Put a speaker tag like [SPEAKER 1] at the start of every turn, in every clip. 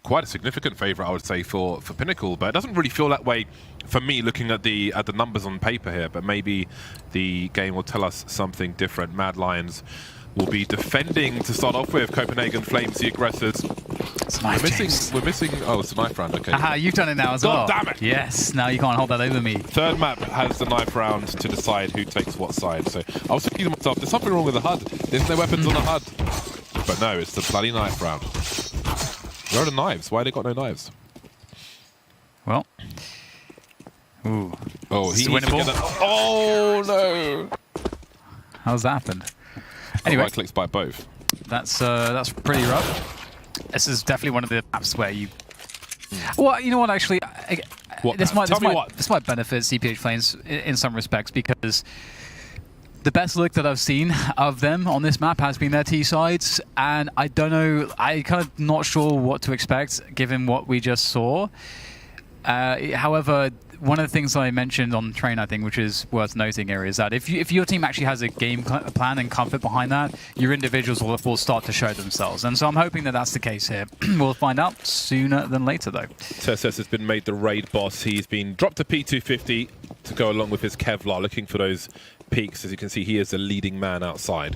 [SPEAKER 1] quite a significant favourite, I would say, for Pinnacle, but it doesn't really feel that way for me looking at the numbers on paper here. But maybe the game will tell us something different. Mad Lions will be defending to start off with. Copenhagen Flames, the aggressors. We're missing. Oh, it's a knife round. Okay.
[SPEAKER 2] Aha, you've done it now as well.
[SPEAKER 1] God damn it!
[SPEAKER 2] Yes. Now you can't hold that over me.
[SPEAKER 1] Third map has the knife round to decide who takes what side. So I was thinking to myself, there's something wrong with the HUD. There's no weapons on the HUD. But no, it's the bloody knife round. Where are the knives? Why they got no knives?
[SPEAKER 2] Well. Ooh.
[SPEAKER 1] Oh, he needs to get that. Oh no!
[SPEAKER 2] How's that happened? Anyway,
[SPEAKER 1] right clicks by both.
[SPEAKER 2] That's pretty rough. This is definitely one of the maps where you. Well, you know what? Actually, this might benefit CPH Flames in some respects, because the best look that I've seen of them on this map has been their T sides, and I don't know. I kind of not sure what to expect given what we just saw. However, one of the things I mentioned on train, I think, which is worth noting here, is that if your team actually has a game plan and comfort behind that, your individuals will start to show themselves. And so I'm hoping that that's the case here. We'll find out sooner than later, though.
[SPEAKER 1] Terces has been made the raid boss. He's been dropped to P250 to go along with his Kevlar, looking for those peaks. As you can see, he is the leading man outside.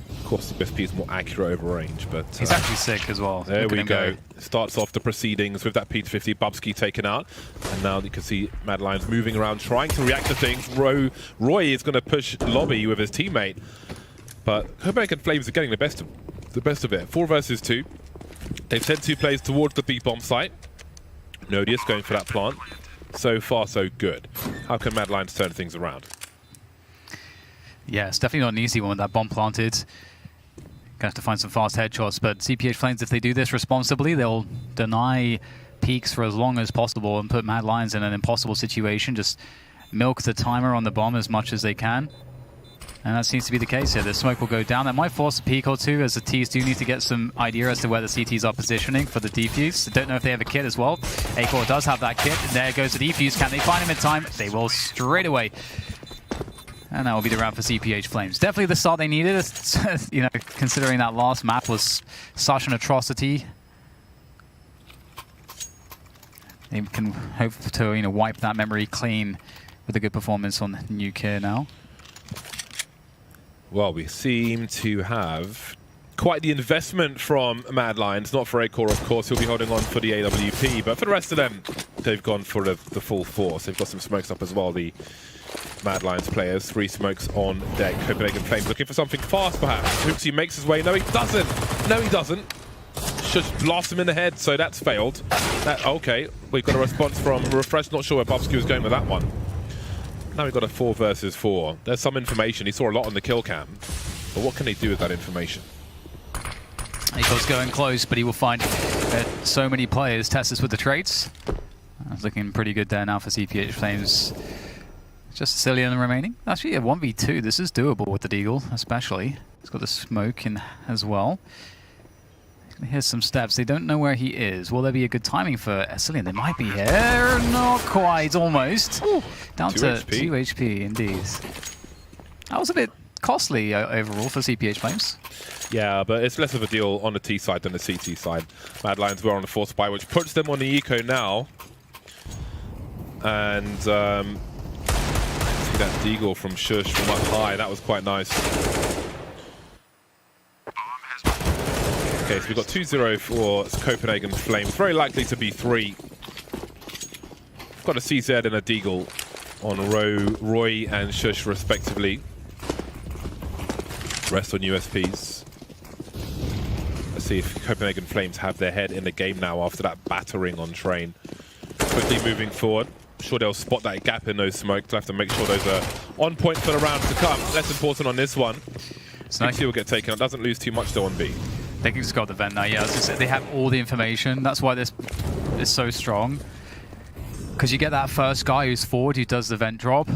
[SPEAKER 1] Of course, the best P is more accurate over range, but
[SPEAKER 2] he's actually sick as well.
[SPEAKER 1] There we go. Starts off the proceedings with that P250 Bubsky taken out, and now you can see Mad Lions moving around, trying to react to things. Roy is going to push Lobby with his teammate, but Copenhagen Flames are getting the best of it. 4 versus 2. They've sent 2 players towards the B bomb site. Nodius going for that plant. So far, so good. How can Mad Lions turn things around?
[SPEAKER 2] Yeah, it's definitely not an easy one with that bomb planted. Gonna have to find some fast headshots, but CPH Flames, if they do this responsibly, they'll deny peaks for as long as possible and put Mad Lions in an impossible situation. Just milk the timer on the bomb as much as they can. And that seems to be the case here. The smoke will go down. That might force a peak or two, as the Ts do need to get some idea as to where the CTs are positioning for the defuse. I don't know if they have a kit as well. Acor does have that kit. There goes the defuse. Can they find him in time? They will straight away. And that will be the round for CPH Flames. Definitely the start they needed, you know, considering that last map was such an atrocity. They can hope to, you know, wipe that memory clean with a good performance on Nuke here now.
[SPEAKER 1] Well, we seem to have quite the investment from Mad Lions, not for Acor, of course. He'll be holding on for the AWP, but for the rest of them, they've gone for the full force. They've got some smokes up as well, the Mad Lions players. 3 smokes on deck. Copenhagen Flames looking for something fast, perhaps. Hoopsy makes his way. No, he doesn't. No, he doesn't. Should blast him in the head, so that's failed. Okay, we've got a response from Refresh. Not sure where Bubsky was going with that one. Now we've got a 4 versus 4. There's some information. He saw a lot on the kill cam. But what can he do with that information?
[SPEAKER 2] Acor's going close, but he will find so many players. Testis with the traits. That's looking pretty good there now for CPH Flames. Just Cillian remaining. Actually, a 1v2. This is doable with the Deagle, especially. He's got the smoke in as well. Here's some steps. They don't know where he is. Will there be a good timing for Cillian? They might be here. Not quite, almost. Ooh, down to 2 HP, indeed. That was a bit costly overall for CPH Flames.
[SPEAKER 1] Yeah, but it's less of a deal on the T side than the CT side. Mad Lions were on the 4th spy, which puts them on the eco now. And see that Deagle from Shush from up high. That was quite nice. Okay, so we've got 2-0 for Copenhagen Flames. Very likely to be 3. We've got a CZ and a Deagle on Roy and Shush, respectively. Rest on USPs. Let's see if Copenhagen Flames have their head in the game now after that battering on train. Quickly moving forward. I'm sure they'll spot that gap in those smokes. They'll have to make sure those are on point for the round to come. Less important on this one. XC will get taken. It doesn't lose too much though on B.
[SPEAKER 2] They can just go the vent now. Yeah, as I said, they have all the information. That's why this is so strong. Because you get that first guy who's forward, who does the vent drop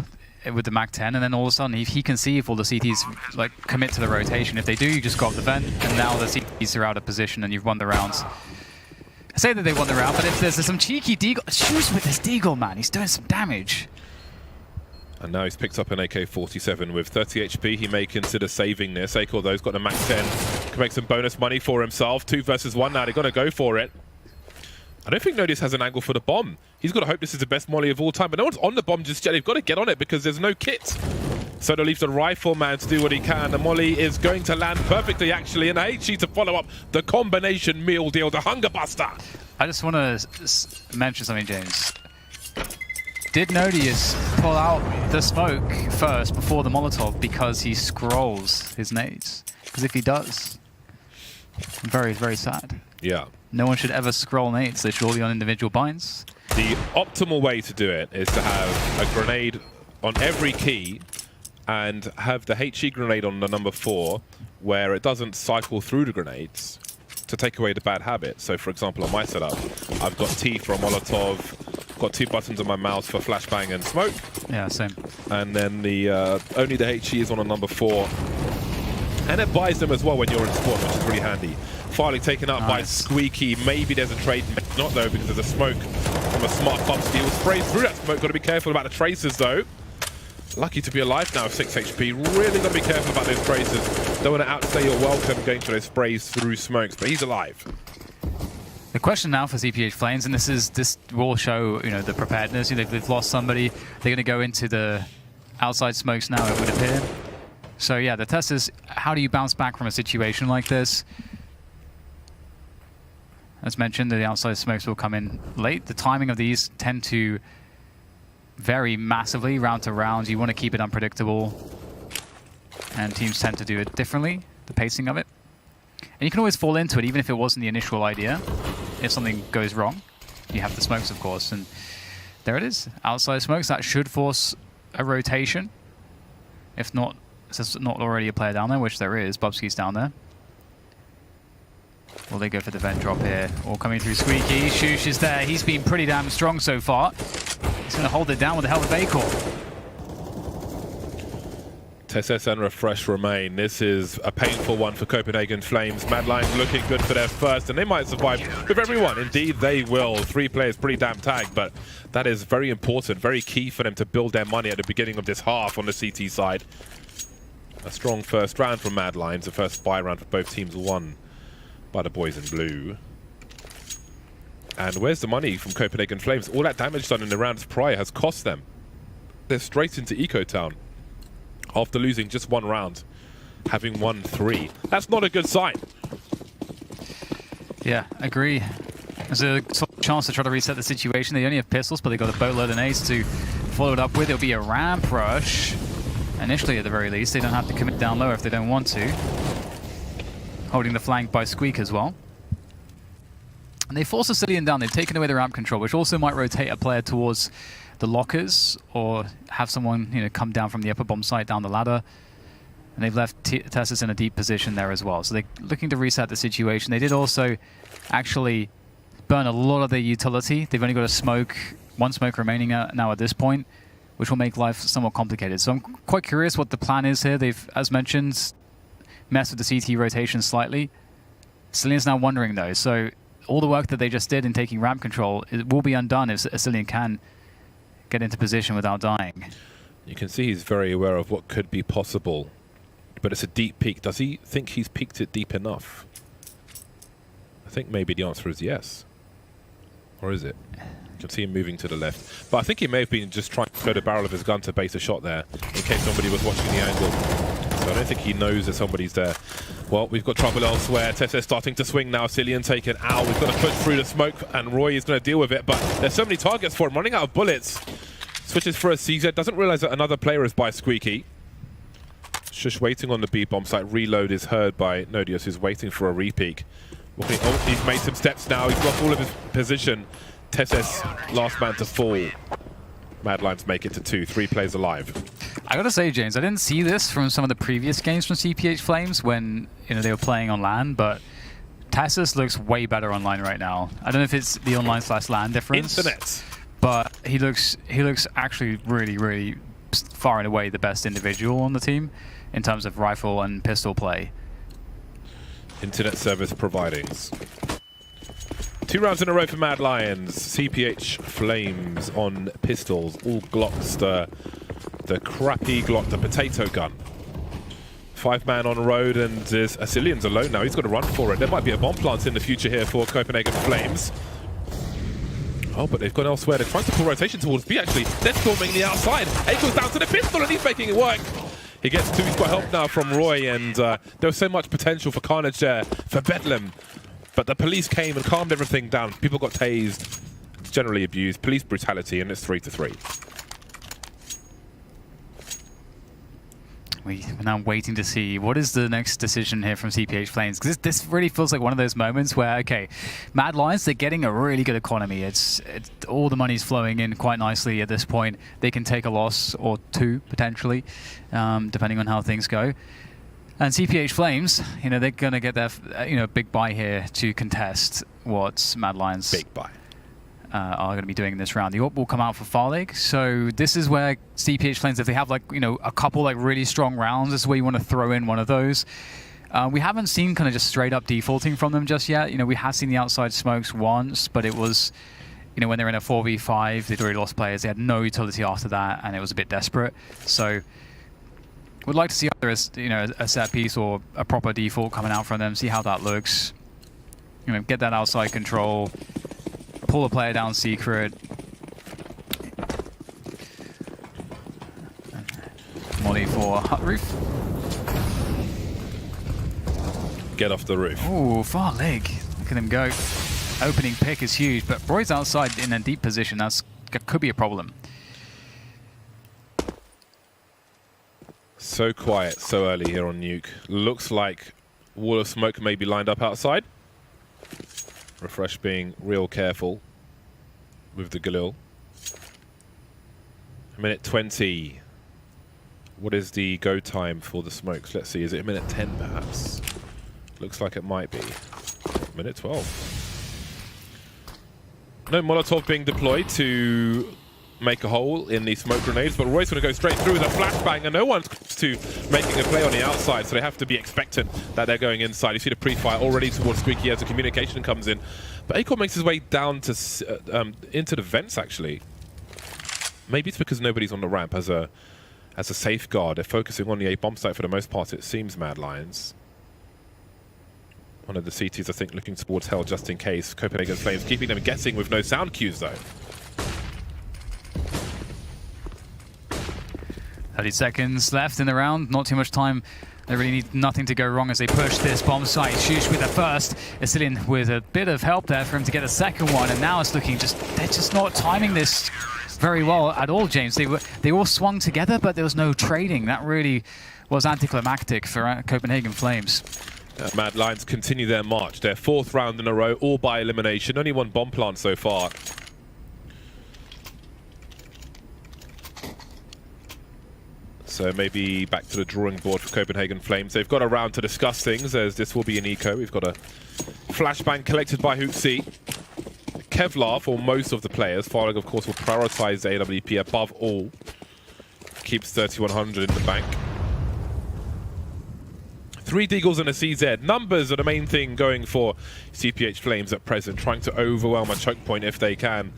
[SPEAKER 2] with the Mac 10, and then all of a sudden he can see if all the CTs like commit to the rotation. If they do, you just go up the vent, and now the CTs are out of position, and you've won the rounds. I say that they won the round, but if there's some cheeky Deagle, shoot with this Deagle, man. He's doing some damage.
[SPEAKER 1] And now he's picked up an AK-47 with 30 HP. He may consider saving this. Acor, though, has got a Mac 10. can make some bonus money for himself. 2 versus 1 now. They're going to go for it. I don't think Nodius has an angle for the bomb. He's got to hope this is the best molly of all time, but no one's on the bomb just yet. They've got to get on it because there's no kit. So they'll leave the rifleman to do what he can. The molly is going to land perfectly, actually, and HG to follow up the combination meal deal, the Hunger Buster.
[SPEAKER 2] I just want to mention something, James. Did Nodius pull out the smoke first before the Molotov because he scrolls his nades? Because if he does, I'm very, very sad.
[SPEAKER 1] Yeah.
[SPEAKER 2] No one should ever scroll nades. They should all be on individual binds.
[SPEAKER 1] The optimal way to do it is to have a grenade on every key and have the HE grenade on the number 4 where it doesn't cycle through the grenades to take away the bad habit. So for example, on my setup, I've got T for a Molotov, got 2 buttons on my mouse for flashbang and smoke.
[SPEAKER 2] Yeah, same.
[SPEAKER 1] And then the only the HE is on a number 4. And it buys them as well when you're in spawn, which is really handy. Farley taken up by Squeaky. Maybe there's a trade. Not though, because there's a smoke from a smart pump steal. Sprays through that smoke. Got to be careful about the tracers though. Lucky to be alive now with 6 HP. Really got to be careful about those tracers. Don't want to outstay your welcome going for those sprays through smokes, but he's alive.
[SPEAKER 2] The question now for CPH Flames, and this will show, you know, the preparedness. You know, they've lost somebody. They're going to go into the outside smokes now, it would appear. So yeah, the test is, how do you bounce back from a situation like this? As mentioned, the outside smokes will come in late. The timing of these tend to vary massively round to round. You want to keep it unpredictable. And teams tend to do it differently, the pacing of it. And you can always fall into it, even if it wasn't the initial idea. If something goes wrong, you have the smokes, of course. And there it is, outside smokes. That should force a rotation. If not, there's not already a player down there, which there is. Bubsky's down there. Will they go for the vent drop here? All coming through Squeaky. Shush is there. He's been pretty damn strong so far. He's going to hold it down with the help of Acorn.
[SPEAKER 1] TSS and Refresh remain. This is a painful one for Copenhagen Flames. Mad Lions looking good for their first, and they might survive with everyone. Indeed, they will. 3 players pretty damn tagged, but that is very important, very key for them to build their money at the beginning of this half on the CT side. A strong first round from Mad Lions, the first buy round for both teams won by the boys in blue. And where's the money from Copenhagen Flames? All that damage done in the rounds prior has cost them. They're straight into Eco Town after losing just 1 round, having won 3. That's not a good sign.
[SPEAKER 2] Yeah, agree. There's a chance to try to reset the situation. They only have pistols, but they've got a boatload and ace to follow it up with. It'll be a ramp rush. Initially, at the very least, they don't have to commit down low if they don't want to. Holding the flank by Squeak as well. And they force Sicilian down. They've taken away the ramp control, which also might rotate a player towards the lockers or have someone, you know, come down from the upper bomb site down the ladder. And they've left Tessus in a deep position there as well. So they're looking to reset the situation. They did also actually burn a lot of their utility. They've only got a smoke, 1 smoke remaining now at this point, which will make life somewhat complicated. So I'm quite curious what the plan is here. They've, as mentioned, messed with the CT rotation slightly. Cillian's now wondering though, so all the work that they just did in taking ramp control, it will be undone if Cillian can get into position without dying.
[SPEAKER 1] You can see he's very aware of what could be possible, but it's a deep peak. Does he think he's peaked it deep enough? I think maybe the answer is yes. Or is it? You can see him moving to the left. But I think he may have been just trying to load the barrel of his gun to base a shot there, in case somebody was watching the angle. So I don't think he knows that somebody's there. Well, we've got trouble elsewhere. Tessa starting to swing now. Cillian taken out. We've got to push through the smoke, and Roy is going to deal with it. But there's so many targets for him. Running out of bullets. Switches for a CZ. Doesn't realize that another player is by Squeaky. Shush waiting on the B bomb site. Reload is heard by Nodius, who's waiting for a repeak. Oh, he's made some steps now. He's lost all of his position. Tesses, last man to fall. Mad Lions make it to 2. 3 players alive.
[SPEAKER 2] I gotta say, James, I didn't see this from some of the previous games from CPH Flames when, you know, they were playing on LAN, but Tassus looks way better online right now. I don't know if it's the online/LAN difference.
[SPEAKER 1] Internet.
[SPEAKER 2] But he looks actually really, really far and away the best individual on the team in terms of rifle and pistol play.
[SPEAKER 1] Internet service providings. 2 rounds in a row for Mad Lions. CPH Flames on pistols. All Glocks, the crappy Glock, the potato gun. 5-man on road, and Asilian's alone now. He's got to run for it. There might be a bomb plant in the future here for Copenhagen Flames. Oh, but they've gone elsewhere. They're trying to pull rotation towards B, actually. They're storming the outside. A goes down to the pistol, and he's making it work. He gets 2. He's got help now from Roy, and there was so much potential for carnage there for Bedlam. But the police came and calmed everything down. People got tased, generally abused. Police brutality, and it's 3-3.
[SPEAKER 2] We're now waiting to see what is the next decision here from CPH Flames, because this really feels like one of those moments where, okay, Mad Lions, they're getting a really good economy. It's all the money's flowing in quite nicely at this point. They can take a loss or 2 potentially, depending on how things go. And CPH Flames, you know, they're going to get their big buy here to contest what Mad Lions
[SPEAKER 1] big buy
[SPEAKER 2] are going to be doing in this round. The AWP will come out for Farlig, so this is where CPH Flames, if they have like, you know, a couple like really strong rounds, this is where you want to throw in one of those. We haven't seen kind of just straight up defaulting from them just yet. You know, we have seen the outside smokes once, but it was, you know, when they're in a 4v5, they'd already lost players. They had no utility after that, and it was a bit desperate. So would like to see either a set piece or a proper default coming out from them, see how that looks. You know, get that outside control. Pull a player down secret. Molly for hut roof.
[SPEAKER 1] Get off the roof.
[SPEAKER 2] Ooh, far leg. Look at him go. Opening pick is huge, but Roy's outside in a deep position. That could be a problem.
[SPEAKER 1] So quiet, so early here on Nuke. Looks like wall of smoke may be lined up outside. Refresh being real careful with the Galil. Minute 20. What is the go time for the smokes? Let's see, is it a minute 10 perhaps? Looks like it might be. Minute 12. No Molotov being deployed to make a hole in the smoke grenades, but Roy's going to go straight through with a flashbang, and no one's close to making a play on the outside, so they have to be expectant that they're going inside. You see the pre-fire already towards Squeaky as the communication comes in, but Acorn makes his way down to into the vents actually. Maybe it's because nobody's on the ramp as a safeguard. They're focusing on the A bomb site for the most part, it seems, Mad Lions. One of the CTs, I think, looking towards Hell just in case. Copenhagen Flames keeping them guessing with no sound cues though.
[SPEAKER 2] 30 seconds left in the round, not too much time. They really need nothing to go wrong as they push this bomb site. Shush with the first. Asilian with a bit of help there for him to get a second one, and now it's looking they're just not timing this very well at all, James. They all swung together, but there was no trading. That really was anticlimactic for Copenhagen Flames.
[SPEAKER 1] Mad Lions continue their march. Their 4th round in a row, all by elimination. Only 1 bomb plant so far. So maybe back to the drawing board for Copenhagen Flames. They've got a round to discuss things, as this will be an eco. We've got a flashbang collected by Hoopsie. Kevlar for most of the players. Farlig, of course, will prioritize the AWP above all. Keeps 3100 in the bank. 3 Deagles and a CZ. Numbers are the main thing going for CPH Flames at present, trying to overwhelm a choke point if they can.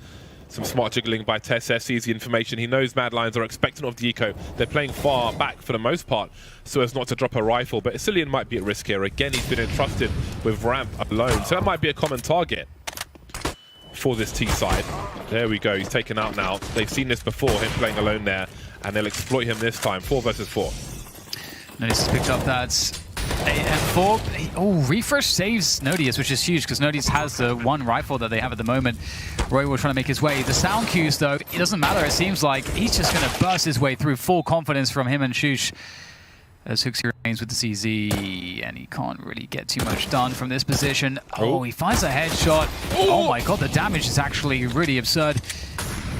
[SPEAKER 1] Some smart jiggling by Tess. Sees the information. He knows Mad Lions are expectant of the eco. They're playing far back for the most part, so as not to drop a rifle. But Asilian might be at risk here. Again, he's been entrusted with ramp alone, so that might be a common target for this T side. There we go. He's taken out now. They've seen this before, him playing alone there, and they'll exploit him this time. 4 versus 4.
[SPEAKER 2] Notice has picked up that AM4. Oh, refresh saves Nodius, which is huge because Nodius has the 1 rifle that they have at the moment. Roy will try to make his way. The sound cues, though, it doesn't matter. It seems like he's just going to burst his way through. Full confidence from him and Shush as Hoopsie remains with the CZ, and he can't really get too much done from this position. Oh, he finds a headshot. Oh my god, the damage is actually really absurd.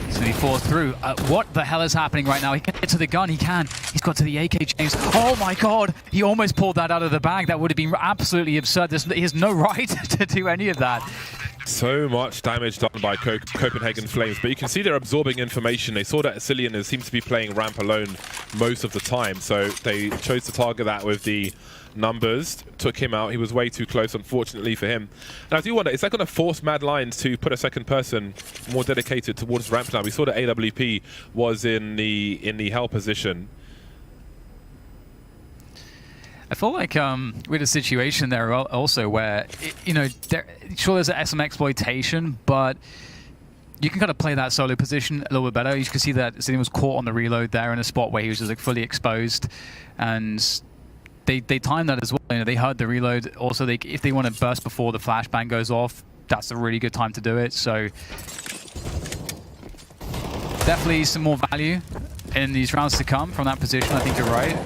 [SPEAKER 2] He's going to be forced through. What the hell is happening right now? He can get to the gun. He can. He's got to the AK, James. Oh my god. He almost pulled that out of the bag. That would have been absolutely absurd. He has no right to do any of that.
[SPEAKER 1] So much damage done by Copenhagen Flames, but you can see they're absorbing information. They saw that Asilian seems to be playing ramp alone most of the time, so they chose to target that with the numbers, took him out. He was way too close, unfortunately for him. And I do wonder, is that going to force Mad Lions to put a second person more dedicated towards ramp now? We saw that AWP was in the hell position.
[SPEAKER 2] I feel like we had a situation there also where, sure there's some exploitation, but you can kind of play that solo position a little bit better. You can see that Zillion was caught on the reload there in a spot where he was just like fully exposed, and they timed that as well. They heard the reload. Also, if they want to burst before the flashbang goes off, that's a really good time to do it. So definitely some more value in these rounds to come from that position. I think you're right.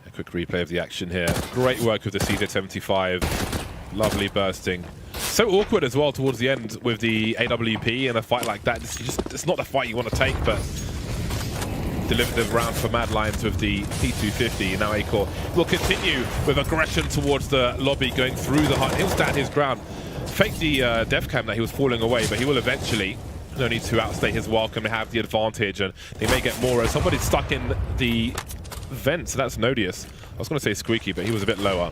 [SPEAKER 1] A quick replay of the action here. Great work with the CZ75. Lovely bursting. So awkward as well towards the end with the AWP in a fight like that. It's not the fight you want to take, but delivered the round for Mad Lions with the P250. Now Acor will continue with aggression towards the lobby, going through the heart. He'll stand his ground. Fake the dev cam that he was falling away, but he will eventually, no need to outstay his welcome, to have the advantage, and they may get more as somebody's stuck in the vent, so that's Nodius. I was going to say Squeaky, but he was a bit lower.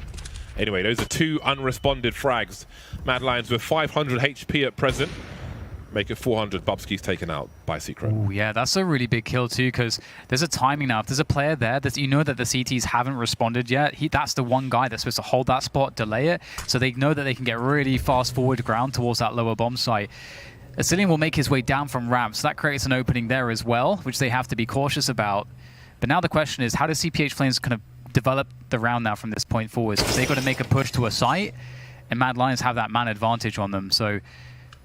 [SPEAKER 1] Anyway, those are 2 unresponded frags. Mad Lions with 500 HP at present. Make it 400. Bubsky's taken out by Secret.
[SPEAKER 2] Oh yeah, that's a really big kill too, because there's a timing now. If there's a player there that you know that the CTs haven't responded yet, that's the one guy that's supposed to hold that spot, delay it, so they know that they can get really fast forward ground towards that lower bomb site. Zillion will make his way down from ramp, so that creates an opening there as well, which they have to be cautious about. But now the question is, how does CPH Flames kind of develop the round now from this point forwards? Because they've got to make a push to a site, and Mad Lions have that man advantage on them, so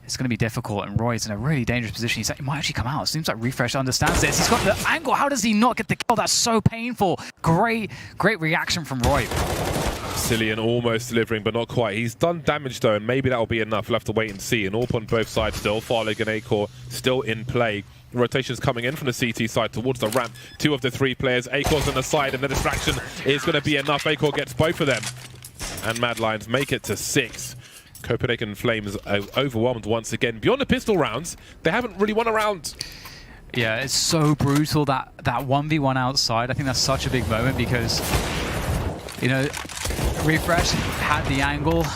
[SPEAKER 2] it's going to be difficult. And Roy's in a really dangerous position. He might actually come out. It seems like Refresh understands this. He's got the angle. How does he not get the kill? That's so painful. Great reaction from Roy.
[SPEAKER 1] Zillion almost delivering, but not quite. He's done damage though, and maybe that'll be enough. We'll have to wait and see. And AWP on both sides still. Farlig and Acor still in play. Rotations coming in from the CT side towards the ramp. 2 of the 3 players. Acor's on the side, and the distraction is going to be enough. Acor gets both of them. And Mad Lions make it to 6. Copenhagen Flames are overwhelmed once again. Beyond the pistol rounds, they haven't really won a round.
[SPEAKER 2] Yeah, it's so brutal, that 1v1 outside. I think that's such a big moment because, Refresh had the angle,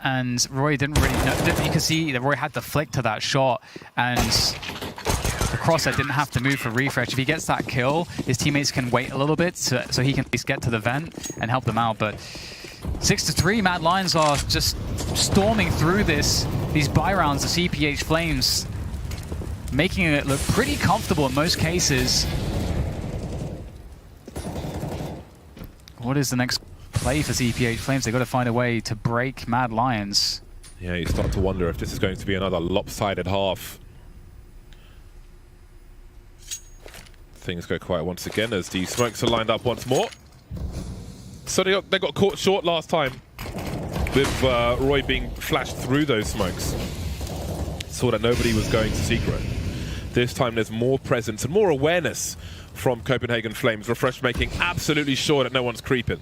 [SPEAKER 2] and Roy didn't really know. You can see that Roy had the flick to that shot, and the crosser didn't have to move for Refresh. If he gets that kill, his teammates can wait a little bit so he can at least get to the vent and help them out. But 6-3, Mad Lions are just storming through these buy rounds. The CPH Flames making it look pretty comfortable in most cases. What is the next play for CPH Flames? They've got to find a way to break Mad Lions.
[SPEAKER 1] Yeah, you start to wonder if this is going to be another lopsided half. Things go quiet once again as the smokes are lined up once more. So they got caught short last time with Roy being flashed through those smokes. Saw that nobody was going to Secret. This time there's more presence and more awareness from Copenhagen Flames. Refresh making absolutely sure that no one's creeping.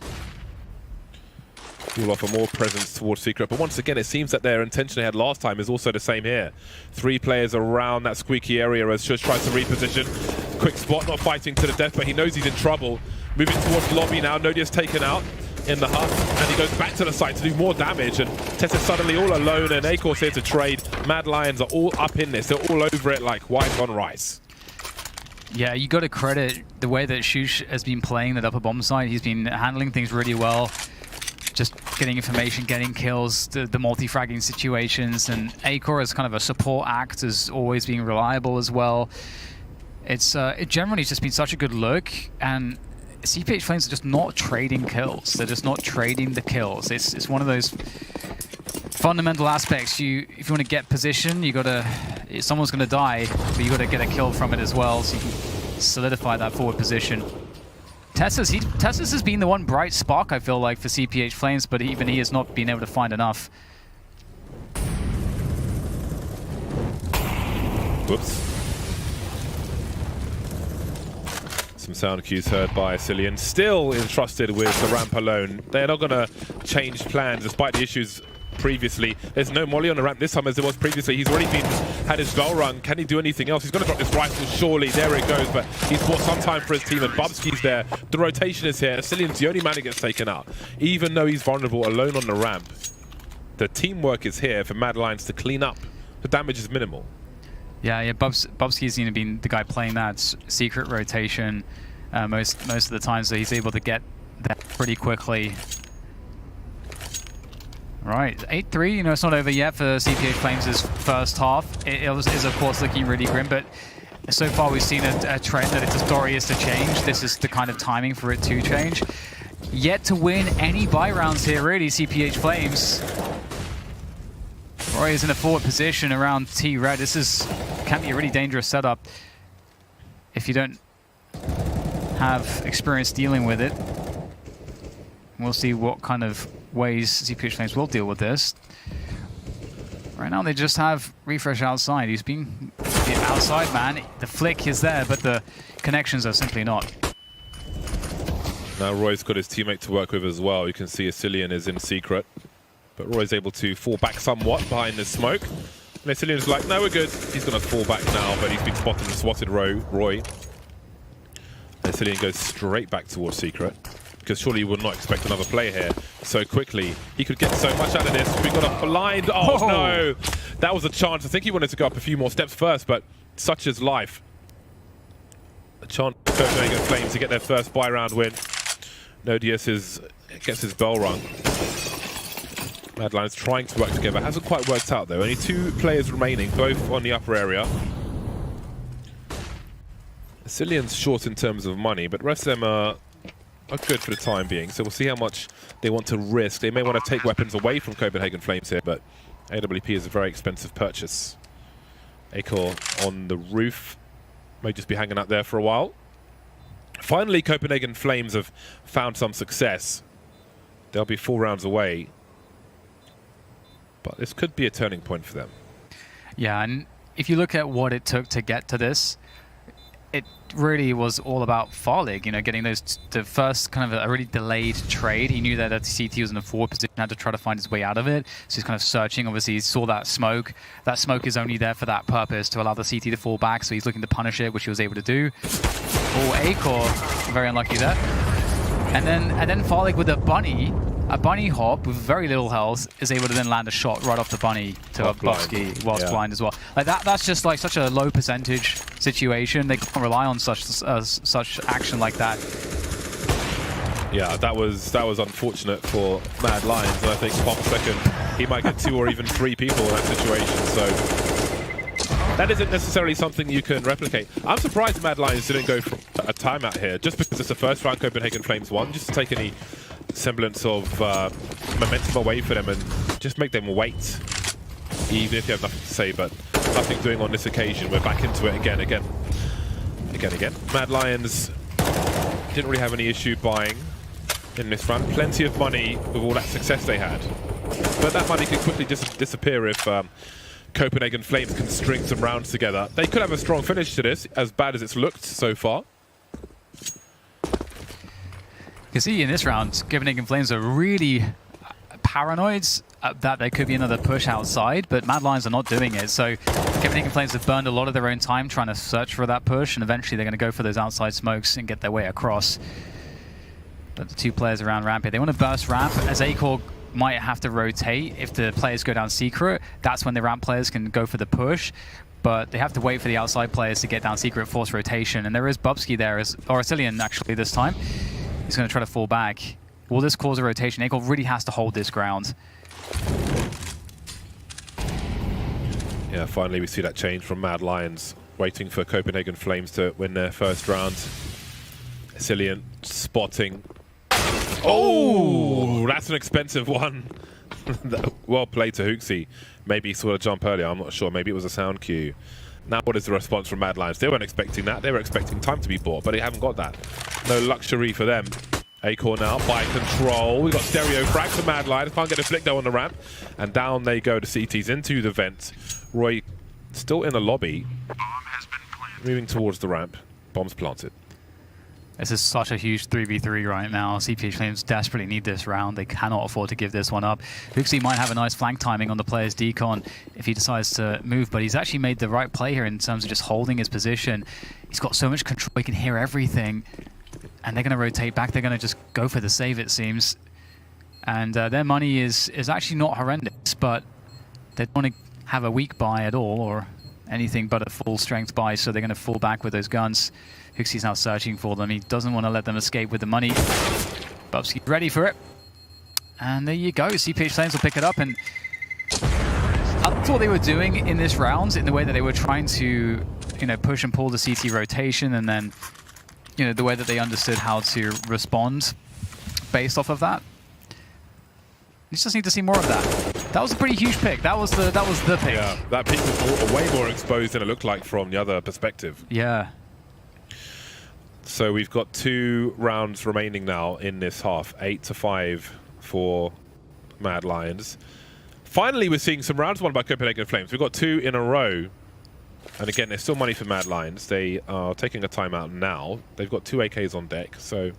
[SPEAKER 1] Will offer more presence towards Secret, but once again it seems that their intention they had last time is also the same here. 3 players around that squeaky area as Shush tries to reposition. Quick spot, not fighting to the death, but he knows he's in trouble. Moving towards the lobby now. Nodia's taken out in the hut, and he goes back to the site to do more damage, and Tess is suddenly all alone, and Acor's here to trade. Mad Lions are all up in this. They're all over it like white on rice.
[SPEAKER 2] Yeah, you got to credit the way that Shush has been playing that upper bomb side. He's been handling things really well. Just getting information, getting kills, the multi-fragging situations, and Acor as kind of a support act is always being reliable as well. It generally has just been such a good look, and CPH Flames are just not trading kills. They're just not trading the kills. It's one of those fundamental aspects. If you want to get position, someone's gonna die, but you got to get a kill from it as well, so you can solidify that forward position. Tessus has been the one bright spark, I feel like, for CPH Flames, but even he has not been able to find enough.
[SPEAKER 1] Whoops. Some sound cues heard by Zillion. Still entrusted with the ramp alone. They're not going to change plans despite the issues previously. There's no molly on the ramp this time as there was previously. He's already had his bell run. Can he do anything else? He's going to drop this rifle, surely. There it goes, but he's bought some time for his team, and Bubsky's there. The rotation is here. Zillion's the only man who gets taken out. Even though he's vulnerable alone on the ramp, the teamwork is here for Mad Lions to clean up. The damage is minimal.
[SPEAKER 2] Yeah, Bubsky's been the guy playing that secret rotation, most of the time, so he's able to get there pretty quickly. Right, 8-3, you know, it's not over yet for CPH Flames' first half. It is, of course, looking really grim, but so far we've seen a trend that the story is to change. This is the kind of timing for it to change. Yet to win any buy rounds here, really, CPH Flames. Roy is in a forward position around T-Red. This can be a really dangerous setup if you don't have experience dealing with it. We'll see what kind of ways CPH Flames will deal with this. Right now they just have Refresh outside. He's been the outside man. The flick is there, but the connections are simply not.
[SPEAKER 1] Now Roy's got his teammate to work with as well. You can see Asilian is in secret. But Roy's able to fall back somewhat behind the smoke. And Asilian's like, no, we're good. He's going to fall back now, but he's been swatted Roy. Asilian goes straight back towards secret. Because surely you would not expect another play here so quickly. He could get so much out of this. We got a blind. Oh, no. That was a chance. I think he wanted to go up a few more steps first, but such is life. A chance for Copenhagen Flames to get their first buy round win. Nodius gets his bell rung. Mad Lions trying to work together. Hasn't quite worked out, though. Only 2 players remaining, both on the upper area. Asilian's short in terms of money, but the rest of them are good for the time being. So we'll see how much they want to risk. They may want to take weapons away from Copenhagen Flames here, but AWP is a very expensive purchase. Acor on the roof. May just be hanging out there for a while. Finally, Copenhagen Flames have found some success. They'll be 4 rounds away. But this could be a turning point for them.
[SPEAKER 2] Yeah, and if you look at what it took to get to this, it really was all about Farlig, you know, getting the first kind of a really delayed trade. He knew that CT was in a forward position, had to try to find his way out of it. So he's kind of searching. Obviously, he saw that smoke. That smoke is only there for that purpose, to allow the CT to fall back. So he's looking to punish it, which he was able to do. Oh, Acor, very unlucky there. And then Farlig with a bunny hop with very little health is able to then land a shot right off the bunny to Bubsky whilst blind as well. Like that's just like such a low percentage situation. They can't rely on such action like that.
[SPEAKER 1] Yeah, that was unfortunate for Mad Lions, and I think Pop second, he might get 2 or even 3 people in that situation. So that isn't necessarily something you can replicate. I'm surprised Mad Lions didn't go for a timeout here, just because it's the first round Copenhagen Flames won, just to take any semblance of momentum away for them and just make them wait, even if you have nothing to say. But nothing doing on this occasion. We're back into it again. Mad Lions didn't really have any issue buying in this round. Plenty of money with all that success they had, but that money can quickly disappear if Copenhagen Flames can string some rounds together. They could have a strong finish to this, as bad as it's looked so far.
[SPEAKER 2] You can see in this round, Copenhagen Flames are really paranoid that there could be another push outside, but Mad Lions are not doing it. So Copenhagen Flames have burned a lot of their own time trying to search for that push, and eventually they're going to go for those outside smokes and get their way across. But the 2 players around ramp here, they want to burst ramp, as Acor might have to rotate. If the players go down secret, that's when the ramp players can go for the push. But they have to wait for the outside players to get down secret, force rotation. And there is Bubsky there, or Asilian actually this time. He's going to try to fall back. Will this cause a rotation? Acor really has to hold this ground.
[SPEAKER 1] Yeah, finally we see that change from Mad Lions, waiting for Copenhagen Flames to win their first round. Asilian spotting. Oh, that's an expensive one. Well played to Hooksy. Maybe he saw a jump earlier, I'm not sure. Maybe it was a sound cue. Now what is the response from Mad Lions? They weren't expecting that. They were expecting time to be bought, but they haven't got that. No luxury for them. Acor now by control. We've got stereo frag for Mad Lions. Can't get a flick though on the ramp. And down they go to CTs into the vent. Roy still in the lobby. Bomb has been planted. Moving towards the ramp. Bomb's planted.
[SPEAKER 2] This is such a huge 3v3 right now. CPH Flames desperately need this round. They cannot afford to give this one up. Hooksy might have a nice flank timing on the player's decon if he decides to move, but he's actually made the right play here in terms of just holding his position. He's got so much control, he can hear everything. And they're going to rotate back. They're going to just go for the save, it seems. And their money is actually not horrendous, but they don't want to have a weak buy at all, or anything but a full strength buy, so they're going to fall back with those guns. Huxley's now searching for them. He doesn't want to let them escape with the money. Bubsky's ready for it. And there you go. CPH Flames will pick it up. And I thought what they were doing in this round, in the way that they were trying to, push and pull the CT rotation, and then, the way that they understood how to respond based off of that. You just need to see more of that. That was a pretty huge pick. That was the pick.
[SPEAKER 1] Yeah, that pick was way more exposed than it looked like from the other perspective.
[SPEAKER 2] Yeah.
[SPEAKER 1] So we've got 2 rounds remaining now in this half. 8-5 for Mad Lions. Finally, we're seeing some rounds won by Copenhagen Flames. We've got 2 in a row. And again, there's still money for Mad Lions. They are taking a timeout now. They've got 2 AKs on deck, so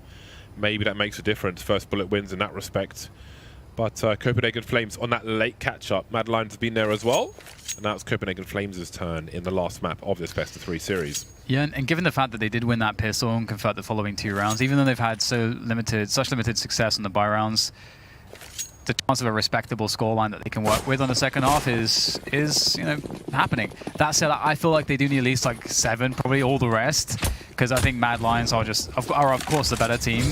[SPEAKER 1] maybe that makes a difference. First bullet wins in that respect. But Copenhagen Flames on that late catch-up. Mad Lions have been there as well. And now it's Copenhagen Flames' turn in the last map of this best-of-3 series. Yeah,
[SPEAKER 2] and given the fact that they did win that pistol and convert the following 2 rounds, even though they've had such limited success in the buy rounds, the chance of a respectable scoreline that they can work with on the second half is happening. That said, I feel like they do need at least like 7, probably all the rest, because I think Mad Lions are of course the better team.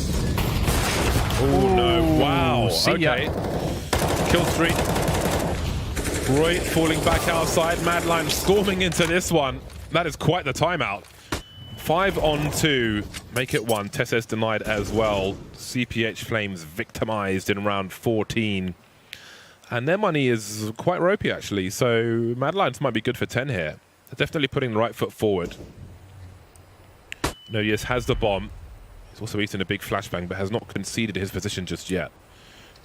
[SPEAKER 1] Oh no! Wow.
[SPEAKER 2] See ya.
[SPEAKER 1] Okay. Kill streak. Roy falling back outside. Mad Lions storming into this one. That is quite the timeout. 5 on 2. Make it 1. Tesses denied as well. CPH Flames victimized in round 14. And their money is quite ropey, actually. So Mad Lions might be good for 10 here. They're definitely putting the right foot forward. Nodius has the bomb. He's also eaten a big flashbang, but has not conceded his position just yet.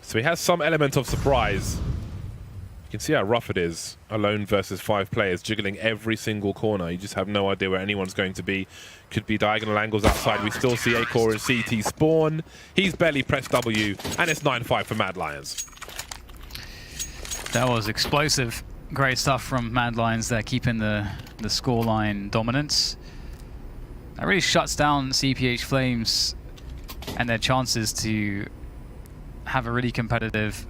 [SPEAKER 1] So he has some element of surprise. You can see how rough it is. Alone versus 5 players, jiggling every single corner. You just have no idea where anyone's going to be. Could be diagonal angles outside. We still see A-Core and CT spawn. He's barely pressed W, and it's 9-5 for Mad Lions.
[SPEAKER 2] That was explosive. Great stuff from Mad Lions there, keeping the scoreline dominance. That really shuts down CPH Flames and their chances to have a really competitive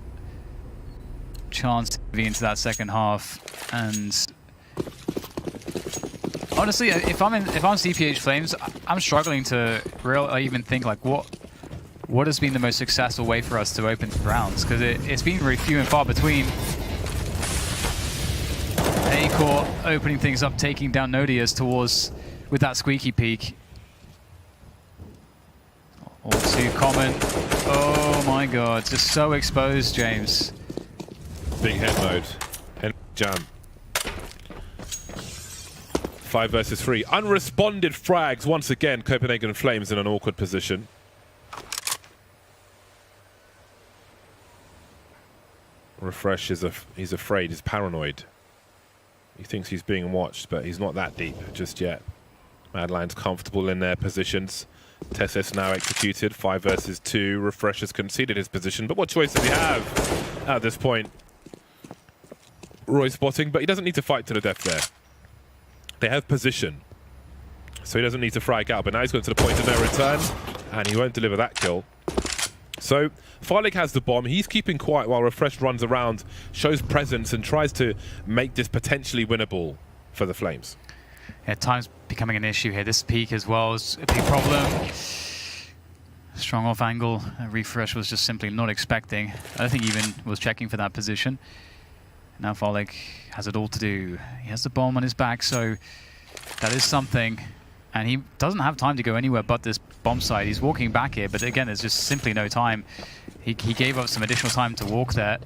[SPEAKER 2] chance to be into that second half. And honestly, if I'm CPH Flames, I'm struggling to even think like what has been the most successful way for us to open rounds, because it's been very few and far between. A-Core opening things up, taking down Nodius towards with that squeaky peek. All too common. Oh my god, just so exposed, James.
[SPEAKER 1] Big head mode. And jam. 5 versus 3. Unresponded frags once again. Copenhagen Flames in an awkward position. Refresh he's afraid, he's paranoid. He thinks he's being watched, but he's not that deep just yet. Mad Lions comfortable in their positions. Tesses now executed. 5 versus 2. Refresh has conceded his position, but what choice does he have at this point? Roy spotting, but he doesn't need to fight to the death there. They have position, so he doesn't need to frag out, but now he's going to the point of no return, and he won't deliver that kill. So Farlig has the bomb. He's keeping quiet while Refresh runs around, shows presence, and tries to make this potentially winnable for the Flames.
[SPEAKER 2] Yeah, time's becoming an issue here. This peak as well is a big problem. Strong off angle. Refresh was just simply not expecting. I don't think he even was checking for that position. Now Farlig has it all to do. He has the bomb on his back, so that is something. And he doesn't have time to go anywhere but this bomb site. He's walking back here, but again, there's just simply no time. He gave up some additional time to walk there.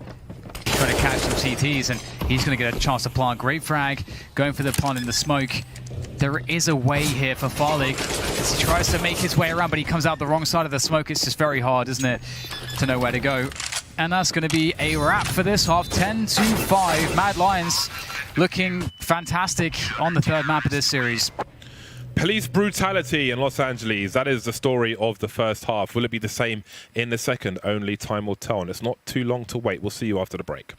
[SPEAKER 2] Trying to catch some CTs, and he's going to get a chance to plant. Great frag, going for the plant in the smoke. There is a way here for Farlig as he tries to make his way around, but he comes out the wrong side of the smoke. It's just very hard, isn't it, to know where to go. And that's going to be a wrap for this half. 10-5. Mad Lions looking fantastic on the 3rd map of this series.
[SPEAKER 1] Police brutality in Los Angeles. That is the story of the first half. Will it be the same in the second? Only time will tell, and it's not too long to wait. We'll see you after the break.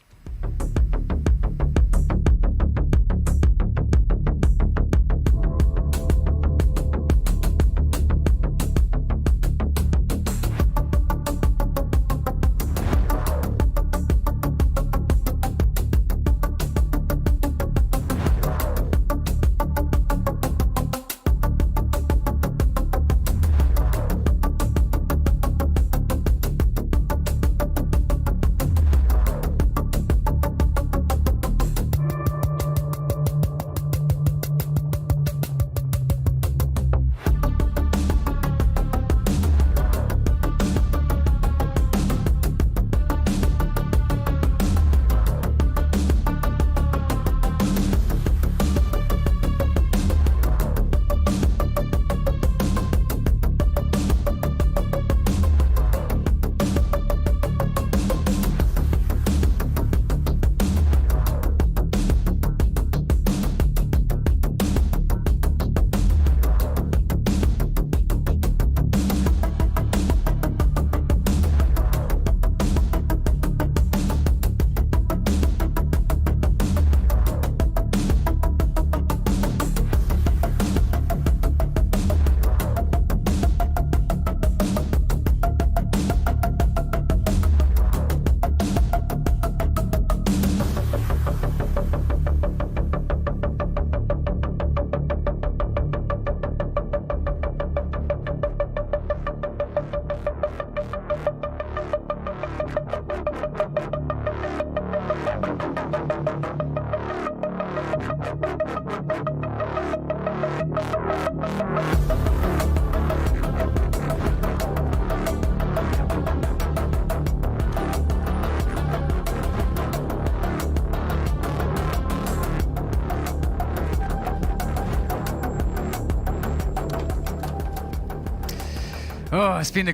[SPEAKER 2] Oh, it's been a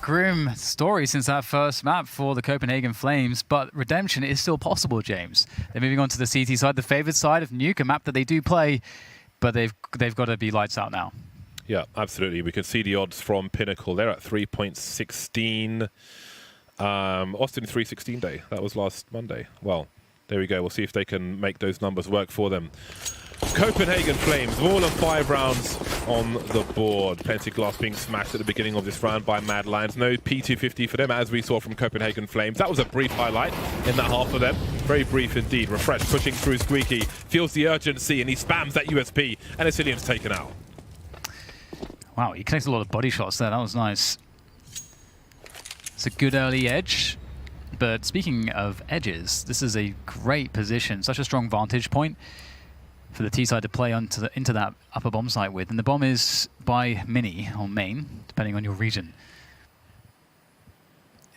[SPEAKER 2] grim story since that first map for the Copenhagen Flames, but redemption is still possible, James. They're moving on to the CT side, the favored side of Nuke, a map that they do play, but they've got to be lights out now.
[SPEAKER 1] Yeah, absolutely. We can see the odds from Pinnacle. They're at 3.16. Austin 316 day. That was last Monday. Well, there we go. We'll see if they can make those numbers work for them. Copenhagen Flames, more than 5 rounds on the board. Plenty glass being smashed at the beginning of this round by Mad Lions. No P250 for them, as we saw from Copenhagen Flames. That was a brief highlight in that half for them. Very brief indeed. Refresh pushing through Squeaky, feels the urgency, and he spams that USP, and Asilian's taken out.
[SPEAKER 2] Wow, he connected a lot of body shots there. That was nice. It's a good early edge. But speaking of edges, this is a great position, such a strong vantage point for the T side to play into that upper bomb site with. And the bomb is by Mini, or Main, depending on your region.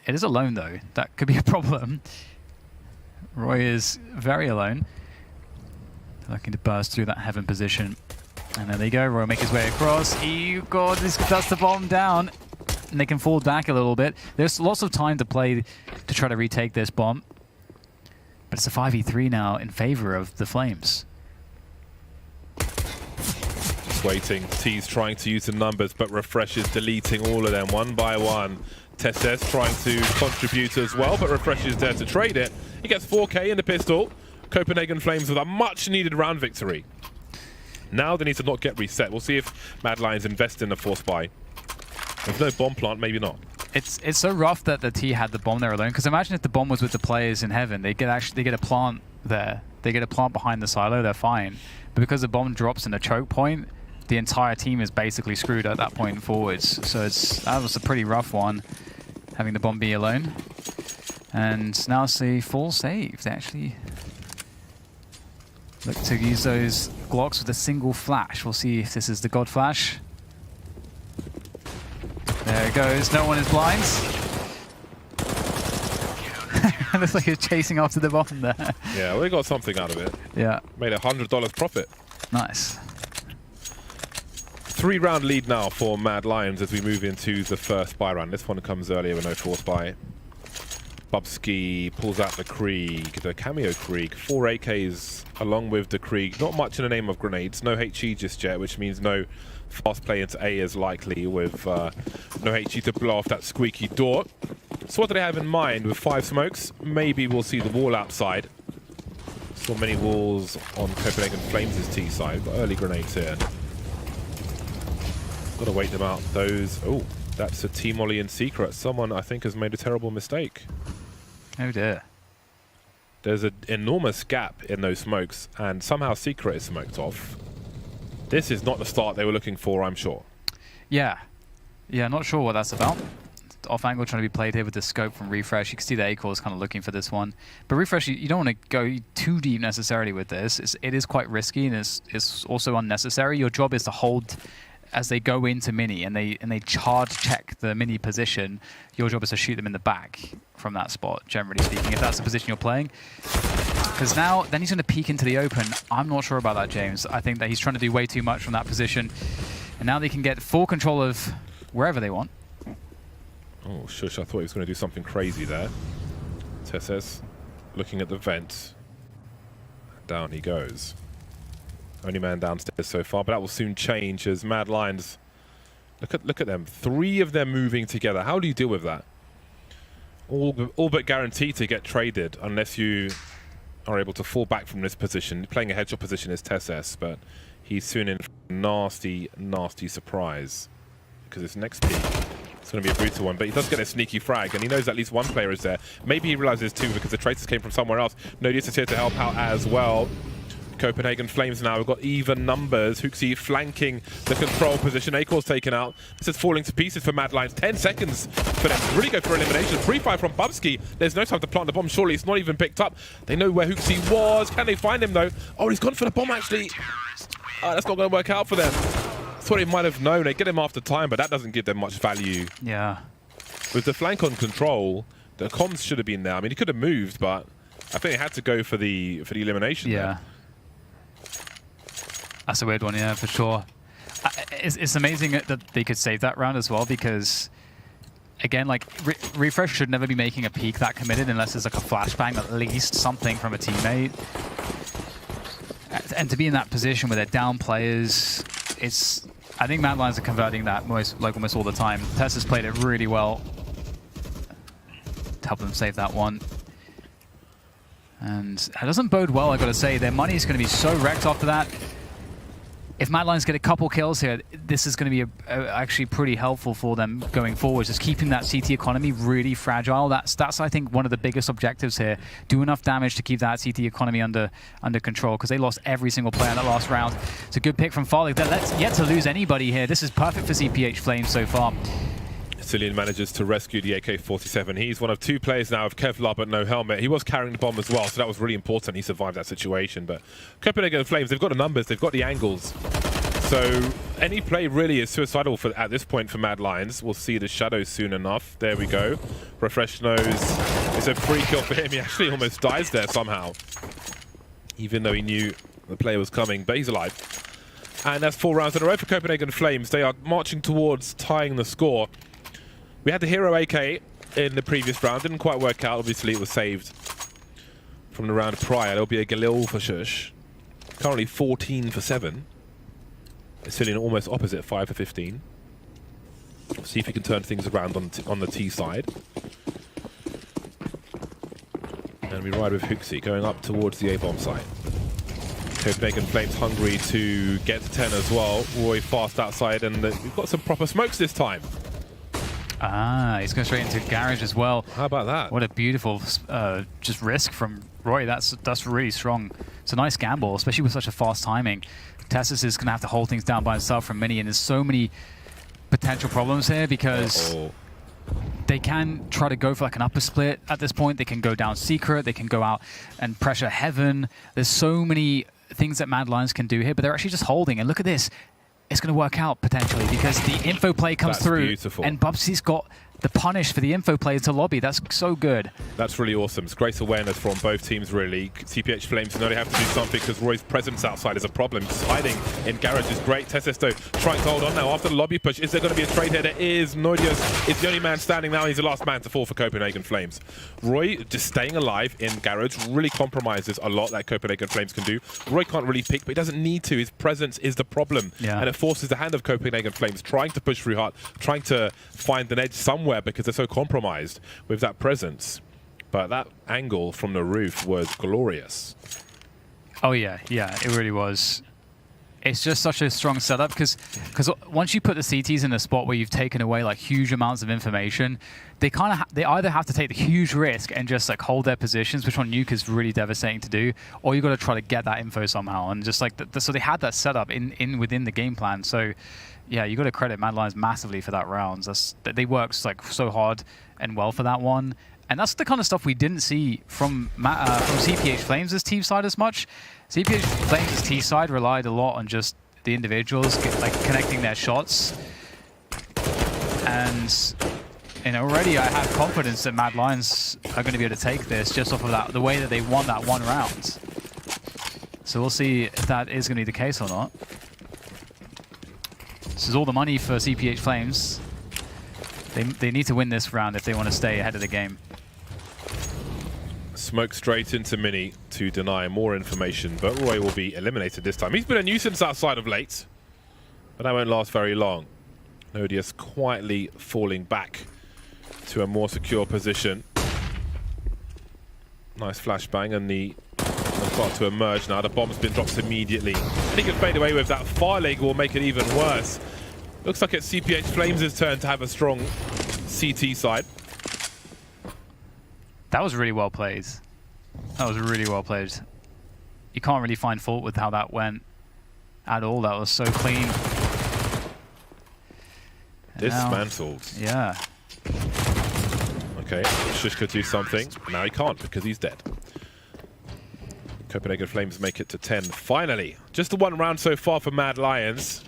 [SPEAKER 2] It is alone, though. That could be a problem. Roy is very alone. Looking to burst through that heaven position. And there they go. Roy make his way across. God, that's the bomb down. And they can fall back a little bit. There's lots of time to play to try to retake this bomb. But it's a 5v3 now in favor of the Flames.
[SPEAKER 1] Just waiting. T's trying to use the numbers, but Refresh is deleting all of them one by one. Tesses trying to contribute as well, but Refresh is there to trade it. He gets 4K in the pistol. Copenhagen Flames with a much-needed round victory. Now they need to not get reset. We'll see if Mad Lions invest in the force buy. There's no bomb plant, maybe not.
[SPEAKER 2] It's so rough that the T had the bomb there alone. Because imagine if the bomb was with the players in heaven, they get a plant there. They get a plant behind the silo. They're fine. But because the bomb drops in a choke point, the entire team is basically screwed at that point forwards. So that was a pretty rough one, having the bomb be alone. And now it's a full save. They actually look to use those Glocks with a single flash. We'll see if this is the God Flash. There it goes. No one is blind. It looks like he's chasing after the bomb there.
[SPEAKER 1] Yeah, well, they got something out of it.
[SPEAKER 2] Yeah.
[SPEAKER 1] Made $100 profit.
[SPEAKER 2] Nice.
[SPEAKER 1] 3-round lead now for Mad Lions as we move into the first buy round. This one comes earlier with no force buy. Bubsky pulls out the Krieg, the cameo Krieg. 4 AKs along with the Krieg. Not much in the name of grenades. No HE just yet, which means no fast play into A is likely with no HE to blow off that squeaky door. So what do they have in mind with 5 smokes? Maybe we'll see the wall outside. Saw many walls on Copenhagen Flames' T side. Got early grenades here. Gotta wait them out. Those. Oh, that's a T-Molly in secret. Someone, I think, has made a terrible mistake.
[SPEAKER 2] Oh dear.
[SPEAKER 1] There's an enormous gap in those smokes, and somehow secret is smoked off. This is not the start they were looking for, I'm sure.
[SPEAKER 2] Yeah. Yeah, not sure what that's about. Off angle trying to be played here with the scope from Refresh. You can see the A-Core is kind of looking for this one. But Refresh, you don't want to go too deep necessarily with this. It is quite risky, and it's also unnecessary. Your job is to hold as they go into Mini and they charge check the Mini position. Your job is to shoot them in the back from that spot, generally speaking, if that's the position you're playing. Because now, then he's going to peek into the open. I'm not sure about that, James. I think that he's trying to do way too much from that position. And now they can get full control of wherever they want.
[SPEAKER 1] Oh, shush, I thought he was going to do something crazy there. Tesses looking at the vent. Down he goes. Only man downstairs so far, but that will soon change as Mad Lions. Look at them. 3 of them moving together. How do you deal with that? All but guaranteed to get traded unless you are able to fall back from this position. Playing a headshot position is Tesses, but he's soon in for a nasty, nasty surprise. Because this next peak, it's going to be a brutal one. But he does get a sneaky frag, and he knows at least one player is there. Maybe he realizes 2 because the traces came from somewhere else. Nodius is here to help out as well. Copenhagen Flames now. We've got even numbers. Hooksy flanking the control position. A-Core's taken out. This is falling to pieces for Mad Lions. 10 seconds for them to really go for elimination. Free fire from Bubsky. There's no time to plant the bomb. Surely it's not even picked up. They know where Hooksy was. Can they find him though? Oh, he's gone for the bomb actually. That's not going to work out for them. Thought they might have known. They get him after time, but that doesn't give them much value.
[SPEAKER 2] Yeah.
[SPEAKER 1] With the flank on control, the comms should have been there. I mean, he could have moved, but I think they had to go for the elimination.
[SPEAKER 2] Yeah.
[SPEAKER 1] There.
[SPEAKER 2] That's a weird one, yeah, for sure. It's amazing that they could save that round as well, because again, like, Refresh should never be making a peek that committed unless there's like a flashbang, at least something from a teammate. And to be in that position where they're down players, it's... I think Mad Lions are converting that almost all the time. Tess has played it really well to help them save that one. And it doesn't bode well, I've got to say. Their money is going to be so wrecked after that. If Mad Lions get a couple kills here, this is going to be actually pretty helpful for them going forward. Just keeping that CT economy really fragile. That's I think, one of the biggest objectives here. Do enough damage to keep that CT economy under control, because they lost every single player in that last round. It's a good pick from Farley. They're yet to lose anybody here. This is perfect for CPH Flames so far.
[SPEAKER 1] Cillian manages to rescue the AK-47. He's one of 2 players now of Kevlar but no helmet. He was carrying the bomb as well, so that was really important. He survived that situation. But Copenhagen Flames, they've got the numbers, they've got the angles. So any play really is suicidal at this point for Mad Lions. We'll see the shadows soon enough. There we go. Refresh knows it's a free kill for him. He actually almost dies there somehow, even though he knew the player was coming, but he's alive. And that's 4 rounds in a row for Copenhagen Flames. They are marching towards tying the score. We had the Hero AK in the previous round. Didn't quite work out. Obviously, it was saved from the round prior. There'll be a Galil for Shush. Currently 14 for 7. Cillian almost opposite, 5 for 15. See if he can turn things around on the T side. And we ride with Huxi going up towards the A-bomb site. Copenhagen Flames hungry to get to 10 as well. Roy fast outside, and we've got some proper smokes this time.
[SPEAKER 2] Ah, he's going straight into garage as well.
[SPEAKER 1] How about that?
[SPEAKER 2] What a beautiful just risk from Roy. That's really strong. It's a nice gamble, especially with such a fast timing. Tessus is going to have to hold things down by himself from Mini, and there's so many potential problems here because they can try to go for like an upper split at this point. They can go down secret. They can go out and pressure heaven. There's so many things that Mad Lions can do here, but they're actually just holding. And look at this. It's going to work out potentially because the info play comes through. Beautiful. And Bubsy's got the punish for the info play into lobby. That's so good. That's really awesome. It's great awareness from both teams, really. CPH Flames know they have to do something because Roy's presence outside is a problem. Just hiding in garage is great. Tesesto trying to hold on now after the lobby push. Is there going to be a trade here? There is. Noidius is the only man standing now. He's the last man to fall for Copenhagen Flames. Roy just staying alive in garage really compromises a lot that Copenhagen Flames can do. Roy can't really pick, but he doesn't need to. His presence is the problem. Yeah. And it forces the hand of Copenhagen Flames trying to push through hard, trying to find an edge somewhere because they're so compromised with that presence. But that angle from the roof was glorious. Oh yeah, it really was. It's just such a strong setup because once you put the CTs in a spot where you've taken away like huge amounts of information, they they either have to take the huge risk and just like hold their positions, which on Nuke is really devastating to do, or you got to try to get that info somehow. And just like so they had that setup within the game plan. So yeah, you got to credit Mad Lions massively for that round. They worked like so hard and well for that one. And that's the kind of stuff we didn't see from CPH Flames' team side as much. CPH Flames' team side relied a lot on just the individuals like connecting their shots. And already I have confidence that Mad Lions are going to be able to take this just off of the way that they won that one round. So we'll see if that is going to be the case or not. This is all the money for CPH Flames. They need to win this round if they want to stay ahead of the game. Smoke straight into Mini to deny more information, but Roy will be eliminated this time. He's been a nuisance outside of late, but that won't last very long. Nodius quietly falling back to a more secure position. Nice flashbang, and they'll start to emerge now. The bomb's been dropped immediately. And he can fade away with that. Far leg will make it even worse. Looks like it's CPH Flames' turn to have a strong CT side. That was really well played. That was really well played. You can't really find fault with how that went at all. That was so clean. Dismantled. Yeah. Okay, Shush could do something. Now he can't because he's dead. Copenhagen Flames make it to 10. Finally, just the one round so far for Mad Lions.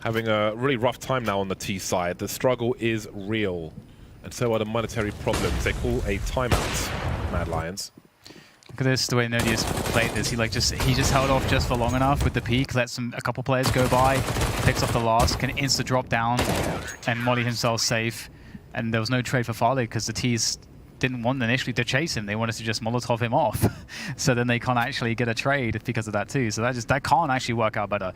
[SPEAKER 2] Having a really rough time now on the T side. The struggle is real. And so are the monetary problems. They call a timeout, Mad Lions. Look at this, the way Nodius played this. He just held off just for long enough with the peak, lets a couple players go by, picks off the last, can insta drop down and molly himself safe. And there was no trade for Farley because the T's didn't want initially to chase him. They wanted to just Molotov him off. So then they can't actually get a trade because of that too. So that can't actually work out better.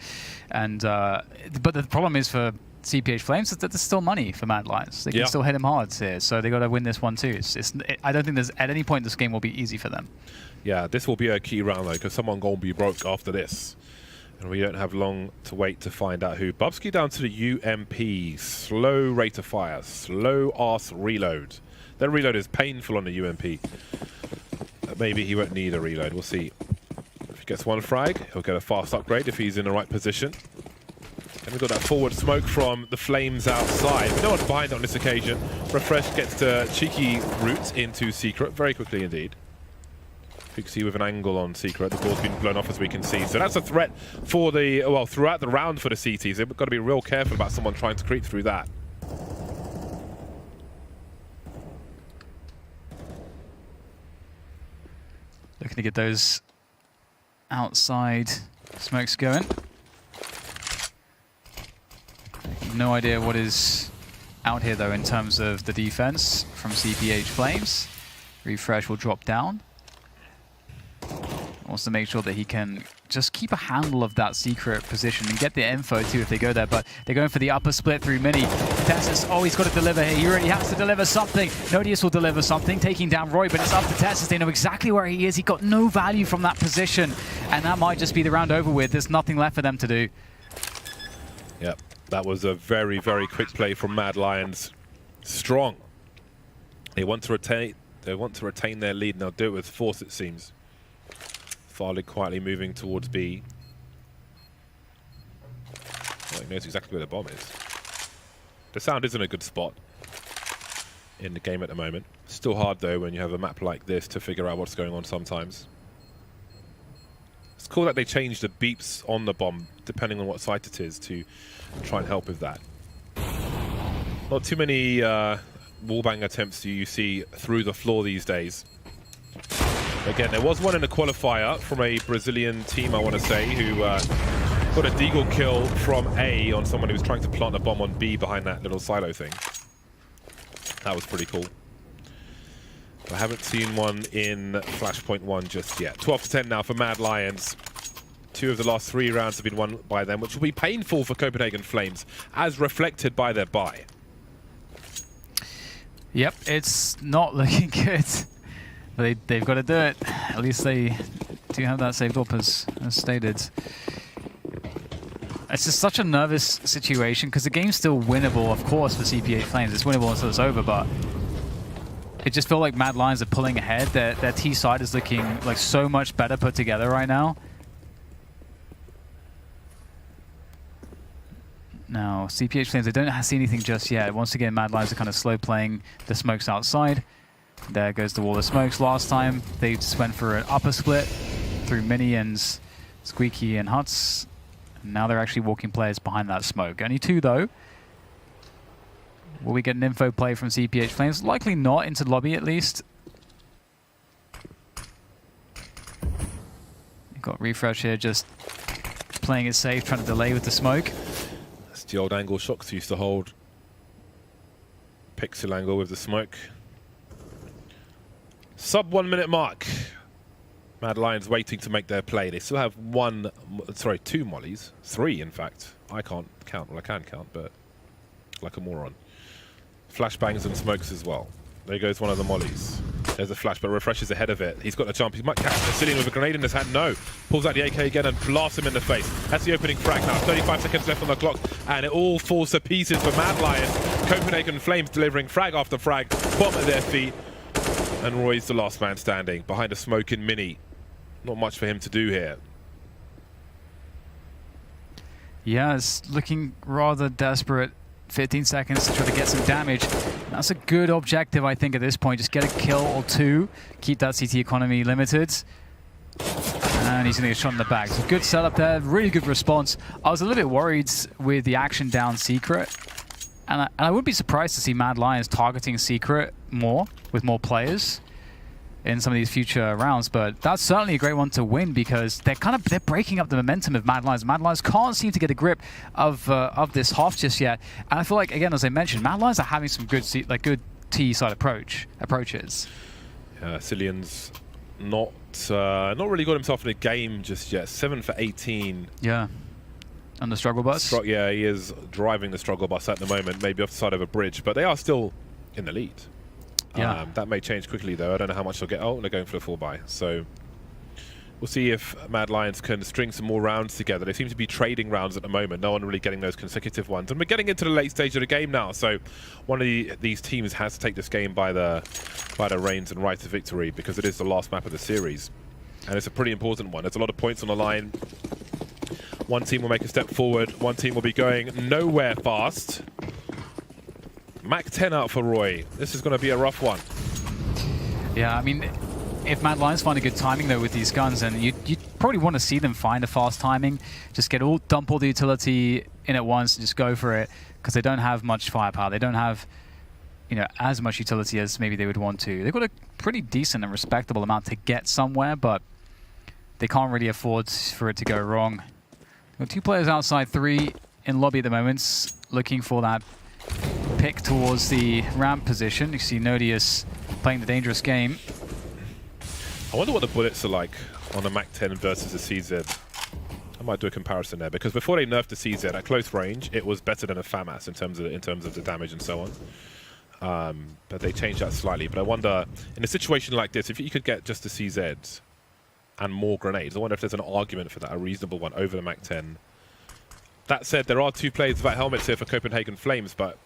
[SPEAKER 2] And but the problem is for CPH Flames is that there's still money for Mad Lions. They can still hit him hard here. So they got to win this one too. I don't think there's at any point this game will be easy for them.
[SPEAKER 1] Yeah, this will be a key round though, because someone gonna be broke after this. And we don't have long to wait to find out who. Bubsky down to the UMP. Slow rate of fire. Slow arse reload. That reload is painful on the UMP. Maybe he won't need a reload. We'll see. If he gets one frag, he'll get a fast upgrade if he's in the right position. And we've got that forward smoke from the Flames outside. No one's behind on this occasion. Refresh gets the cheeky route into Secret very quickly indeed. You can see with an angle on Secret, the ball's been blown off as we can see. So that's a threat for the, well, throughout the round for the CTs. They've got to be real careful about someone trying to creep through that.
[SPEAKER 2] Looking to get those outside smokes going. No idea what is out here though in terms of the defense from CPH Flames. Refresh will drop down. Wants to make sure that he can just keep a handle of that secret position and get the info too if they go there, but they're going for the upper split through Mini. Tessus, oh, he's got to deliver here. He already has to deliver something. Nodius will deliver something, taking down Roy, but it's up to Tessus. They know exactly where he is. He got no value from that position, and that might just be the round over with. There's nothing left for them to do.
[SPEAKER 1] Yep, that was a very, very quick play from Mad Lions. Strong. They want to retain their lead, and they'll do it with force, it seems. Farley quietly moving towards B. Well, he knows exactly where the bomb is. The sound isn't a good spot in the game at the moment. Still hard though when you have a map like this to figure out what's going on sometimes. It's cool that they change the beeps on the bomb depending on what site it is to try and help with that. Not too many wallbang attempts do you see through the floor these days. Again, there was one in the qualifier from a Brazilian team, I want to say, who got a deagle kill from A on someone who was trying to plant a bomb on B behind that little silo thing. That was pretty cool. I haven't seen one in Flashpoint 1 just yet. 12-10 now for Mad Lions. 2 of the last 3 rounds have been won by them, which will be painful for Copenhagen Flames, as reflected by their bye.
[SPEAKER 2] Yep, it's not looking good. They've got to do it. At least they do have that saved up as stated. It's just such a nervous situation because the game's still winnable, of course, for CPH Flames. It's winnable until it's over, but it just feels like Mad Lions are pulling ahead. Their T side is looking like so much better put together right now. Now, CPH Flames, they don't see anything just yet. Once again, Mad Lions are kind of slow playing the smokes outside. There goes the wall of smokes. Last time, they just went for an upper split through Mini and Squeaky and Huts. And now they're actually walking players behind that smoke. Only 2, though. Will we get an info play from CPH Flames? Likely not, into the lobby at least. You've got Refresh here just playing it safe, trying to delay with the smoke.
[SPEAKER 1] That's the old angle Shocks used to hold. Pixel angle with the smoke. Sub 1 minute mark. Mad Lions waiting to make their play. They still have 2 mollies. 3, in fact. I can't count. Well, I can count, but like a moron. Flashbangs and smokes as well. There goes one of the mollies. There's a flash, but Refreshes ahead of it. He's got the jump. He might catch Brazilian with a grenade in his hand. No. Pulls out the AK again and blasts him in the face. That's the opening frag now. 35 seconds left on the clock, and it all falls to pieces for Mad Lions. Copenhagen Flames delivering frag after frag. Bomb at their feet. And Roy's the last man standing behind a smoking Mini. Not much for him to do here.
[SPEAKER 2] Yeah, it's looking rather desperate. 15 seconds to try to get some damage. That's a good objective, I think, at this point. Just get a kill or 2. Keep that CT economy limited. And he's going to get shot in the back. So good setup there. Really good response. I was a little bit worried with the action down Secret. And I wouldn't be surprised to see Mad Lions targeting Secret more, with more players. in some of these future rounds, but that's certainly a great one to win because they're breaking up the momentum of Mad Lions. Mad Lions can't seem to get a grip of this half just yet, and I feel like, again, as I mentioned, Mad Lions are having some good T side approaches.
[SPEAKER 1] Cillian's not really got himself in a game just yet. 7 for 18.
[SPEAKER 2] Yeah. On the struggle bus.
[SPEAKER 1] Yeah, he is driving the struggle bus at the moment, maybe off the side of a bridge, but they are still in the lead.
[SPEAKER 2] Yeah.
[SPEAKER 1] That may change quickly, though. I don't know how much they'll get. Oh, and they're going for a 4-buy. So we'll see if Mad Lions can string some more rounds together. They seem to be trading rounds at the moment. No one really getting those consecutive ones. And we're getting into the late stage of the game now. So one of these teams has to take this game by the reins and right to victory because it is the last map of the series. And it's a pretty important one. There's a lot of points on the line. One team will make a step forward. One team will be going nowhere fast. Mac 10 out for Roy. This is going to be a rough one.
[SPEAKER 2] Yeah, I mean, if Mad Lions find a good timing, though, with these guns, and you'd probably want to see them find a fast timing, just dump all the utility in at once and just go for it, because they don't have much firepower. They don't have, as much utility as maybe they would want to. They've got a pretty decent and respectable amount to get somewhere, but they can't really afford for it to go wrong. We've got 2 players outside, 3 in lobby at the moment, looking for that pick towards the ramp position. You see Nodius playing the dangerous game.
[SPEAKER 1] I wonder what the bullets are like on a Mac 10 versus a CZ. I might do a comparison there because before they nerfed the CZ at close range, it was better than a FAMAS in terms of the damage and so on. But they changed that slightly. But I wonder, in a situation like this, if you could get just the CZ and more grenades, I wonder if there's an argument for that, a reasonable one over the Mac 10. That said, there are 2 players without helmets here for Copenhagen Flames, but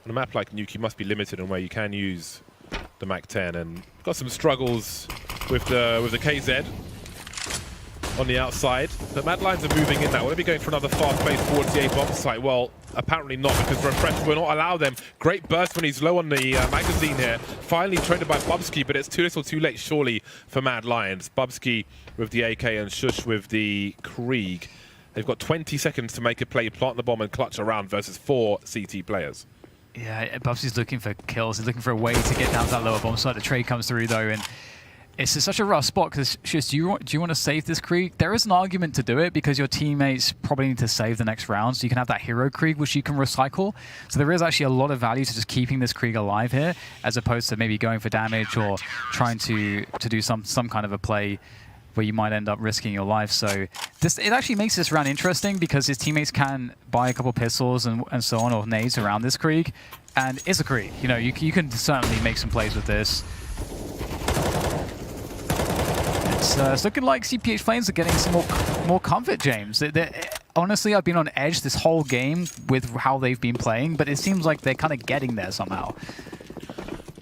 [SPEAKER 1] on a map like Nuke, you must be limited in where you can use the Mac 10, and got some struggles with the KZ on the outside. The Mad Lions are moving in now. Will they be going for another fast pace towards the A bomb site? Well, apparently not, because Refresh will not allow them. Great burst when he's low on the magazine here. Finally traded by Bubsky, but it's too little too late, surely, for Mad Lions. Bubsky with the AK and Shush with the Krieg. They've got 20 seconds to make a play, plant the bomb and clutch around versus 4 CT players.
[SPEAKER 2] Yeah, Bubsy's looking for kills. He's looking for a way to get down to that lower bomb site. The trade comes through, though, and it's just such a rough spot because, Shush, do you want to save this Krieg? There is an argument to do it because your teammates probably need to save the next round, so you can have that hero Krieg, which you can recycle. So there is actually a lot of value to just keeping this Krieg alive here, as opposed to maybe going for damage or trying to do some kind of a play where you might end up risking your life. So it actually makes this round interesting because his teammates can buy a couple pistols and so on, or nades around this Krieg, and it's a Krieg. You can certainly make some plays with this. It's looking like CPH Flames are getting some more comfort, James. Honestly, I've been on edge this whole game with how they've been playing, but it seems like they're kind of getting there somehow.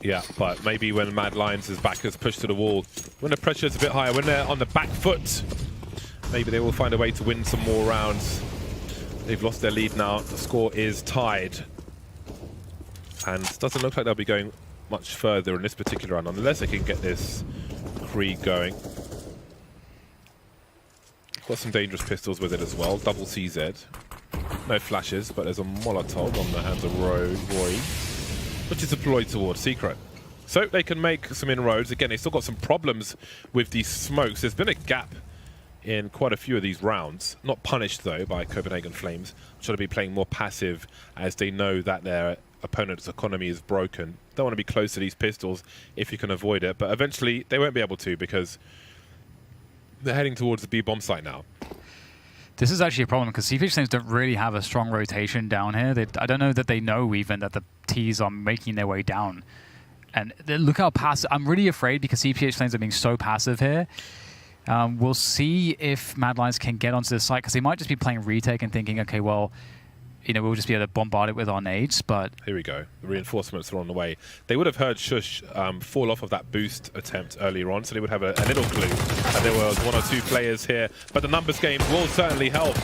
[SPEAKER 1] Yeah, but maybe when Mad Lions' back is pushed to the wall, when the pressure is a bit higher, when they're on the back foot, maybe they will find a way to win some more rounds. They've lost their lead now. The score is tied. And it doesn't look like they'll be going much further in this particular round, unless they can get this Krieg going. Got some dangerous pistols with it as well. Double CZ. No flashes, but there's a Molotov on the hands of Roy, which is deployed towards Secret. So they can make some inroads. Again, they still got some problems with these smokes. There's been a gap in quite a few of these rounds. Not punished, though, by Copenhagen Flames. Trying to be playing more passive as they know that their opponent's economy is broken. Don't want to be close to these pistols if you can avoid it. But eventually, they won't be able to because they're heading towards the B bomb site now.
[SPEAKER 2] This is actually a problem because CPH Flames don't really have a strong rotation down here. I don't know that they know even that the Ts are making their way down. And look how passive. I'm really afraid because CPH Flames are being so passive here. We'll see if Mad Lions can get onto the site because they might just be playing retake and thinking, okay, well, we'll just be able to bombard it with our nades, but...
[SPEAKER 1] Here we go. The reinforcements are on the way. They would have heard Shush fall off of that boost attempt earlier on, so they would have a little clue that there was 1 or 2 players here. But the numbers game will certainly help.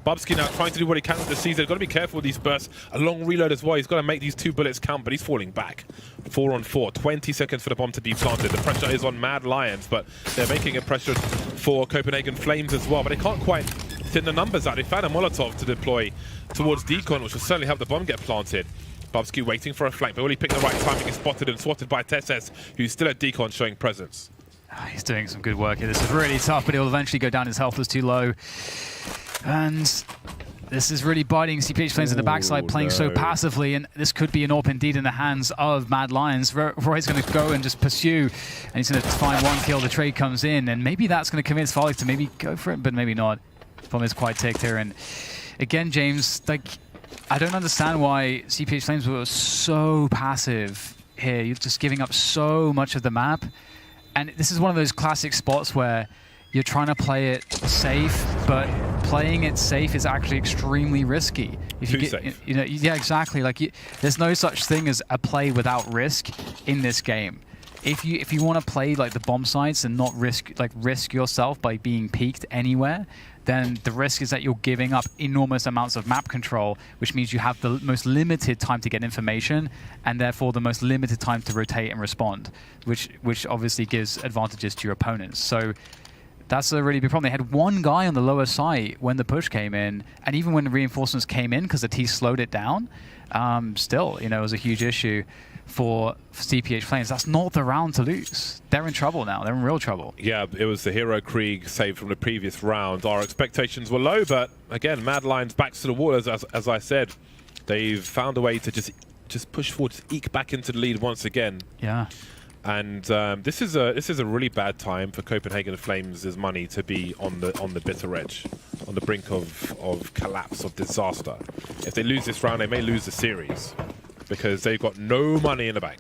[SPEAKER 1] Bubsky now trying to do what he can with the season. Got to be careful with these bursts. A long reload as well. He's got to make these 2 bullets count, but he's falling back. 4 on 4. 20 seconds for the bomb to be planted. The pressure is on Mad Lions, but they're making a pressure for Copenhagen Flames as well. But they can't quite thin the numbers out. They found a Molotov to deploy towards Decon, which will certainly help the bomb get planted. Bubsky waiting for a flank, but will he pick the right time? He gets spotted and swatted by Tesses, who's still at decon showing presence.
[SPEAKER 2] He's doing some good work here. This is really tough, but he'll eventually go down. His health was too low. And this is really biting CPH Flames in the backside, playing so passively, and this could be an AWP indeed in the hands of Mad Lions. Roy's going to go and just pursue, and he's going to find one kill. The trade comes in, and maybe that's going to convince Farley to maybe go for it, but maybe not. Bomb is quite ticked here, and again, James, like, I don't understand why CPH Flames were so passive here. You're just giving up so much of the map, and this is one of those classic spots where you're trying to play it safe, but playing it safe is actually extremely risky. If you get,
[SPEAKER 1] safe.
[SPEAKER 2] you know, yeah, exactly. Like, there's no such thing as a play without risk in this game. If you want to play like the bomb sites and not risk yourself by being peeked anywhere, then the risk is that you're giving up enormous amounts of map control, which means you have the most limited time to get information, and therefore the most limited time to rotate and respond, which obviously gives advantages to your opponents. So that's a really big problem. They had one guy on the lower site when the push came in, and even when the reinforcements came in, because the T slowed it down, still, it was a huge issue for CPH Flames. That's not the round to lose. They're in trouble now. They're in real trouble.
[SPEAKER 1] Yeah, it was the Hero Krieg saved from the previous round. Our expectations were low, but again, Mad Lions back to the wall, as I said. They've found a way to just push forward, to eke back into the lead once again.
[SPEAKER 2] Yeah.
[SPEAKER 1] And this is a really bad time for Copenhagen Flames' money to be on the bitter edge, on the brink of collapse, of disaster. If they lose this round, they may lose the series because they've got no money in the bank.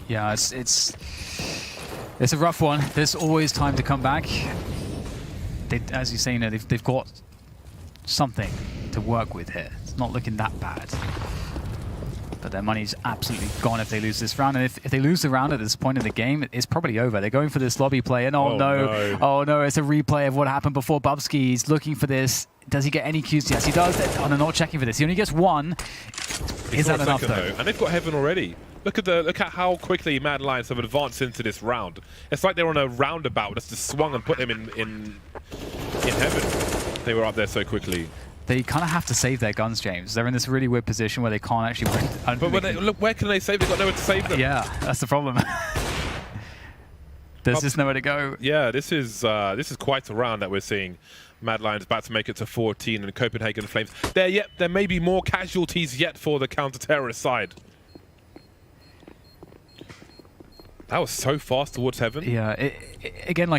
[SPEAKER 2] Yeah, it's a rough one. There's always time to come back. As you say, they've got something to work with here. It's not looking that bad. But their money's absolutely gone if they lose this round. And if they lose the round at this point in the game, it's probably over. They're going for this lobby play, and oh no, it's a replay of what happened before. Bubsky, he's looking for this. Does he get any cues? Yes, he does. Oh, they're not checking for this. He only gets one. Is that enough, though? And
[SPEAKER 1] they've got Heaven already. Look at how quickly Mad Lions have advanced into this round. It's like they're on a roundabout that's just swung and put them in Heaven. They were up there so quickly.
[SPEAKER 2] They kind of have to save their guns, James. They're in this really weird position where they can't actually win.
[SPEAKER 1] But look, where can they save? They've got nowhere to save them.
[SPEAKER 2] Yeah, that's the problem. There's just nowhere to go.
[SPEAKER 1] Yeah, this is quite a round that we're seeing. Mad Lions about to make it to 14, and Copenhagen Flames. There may be more casualties yet for the counter-terrorist side. That was so fast towards Heaven.
[SPEAKER 2] Yeah, again,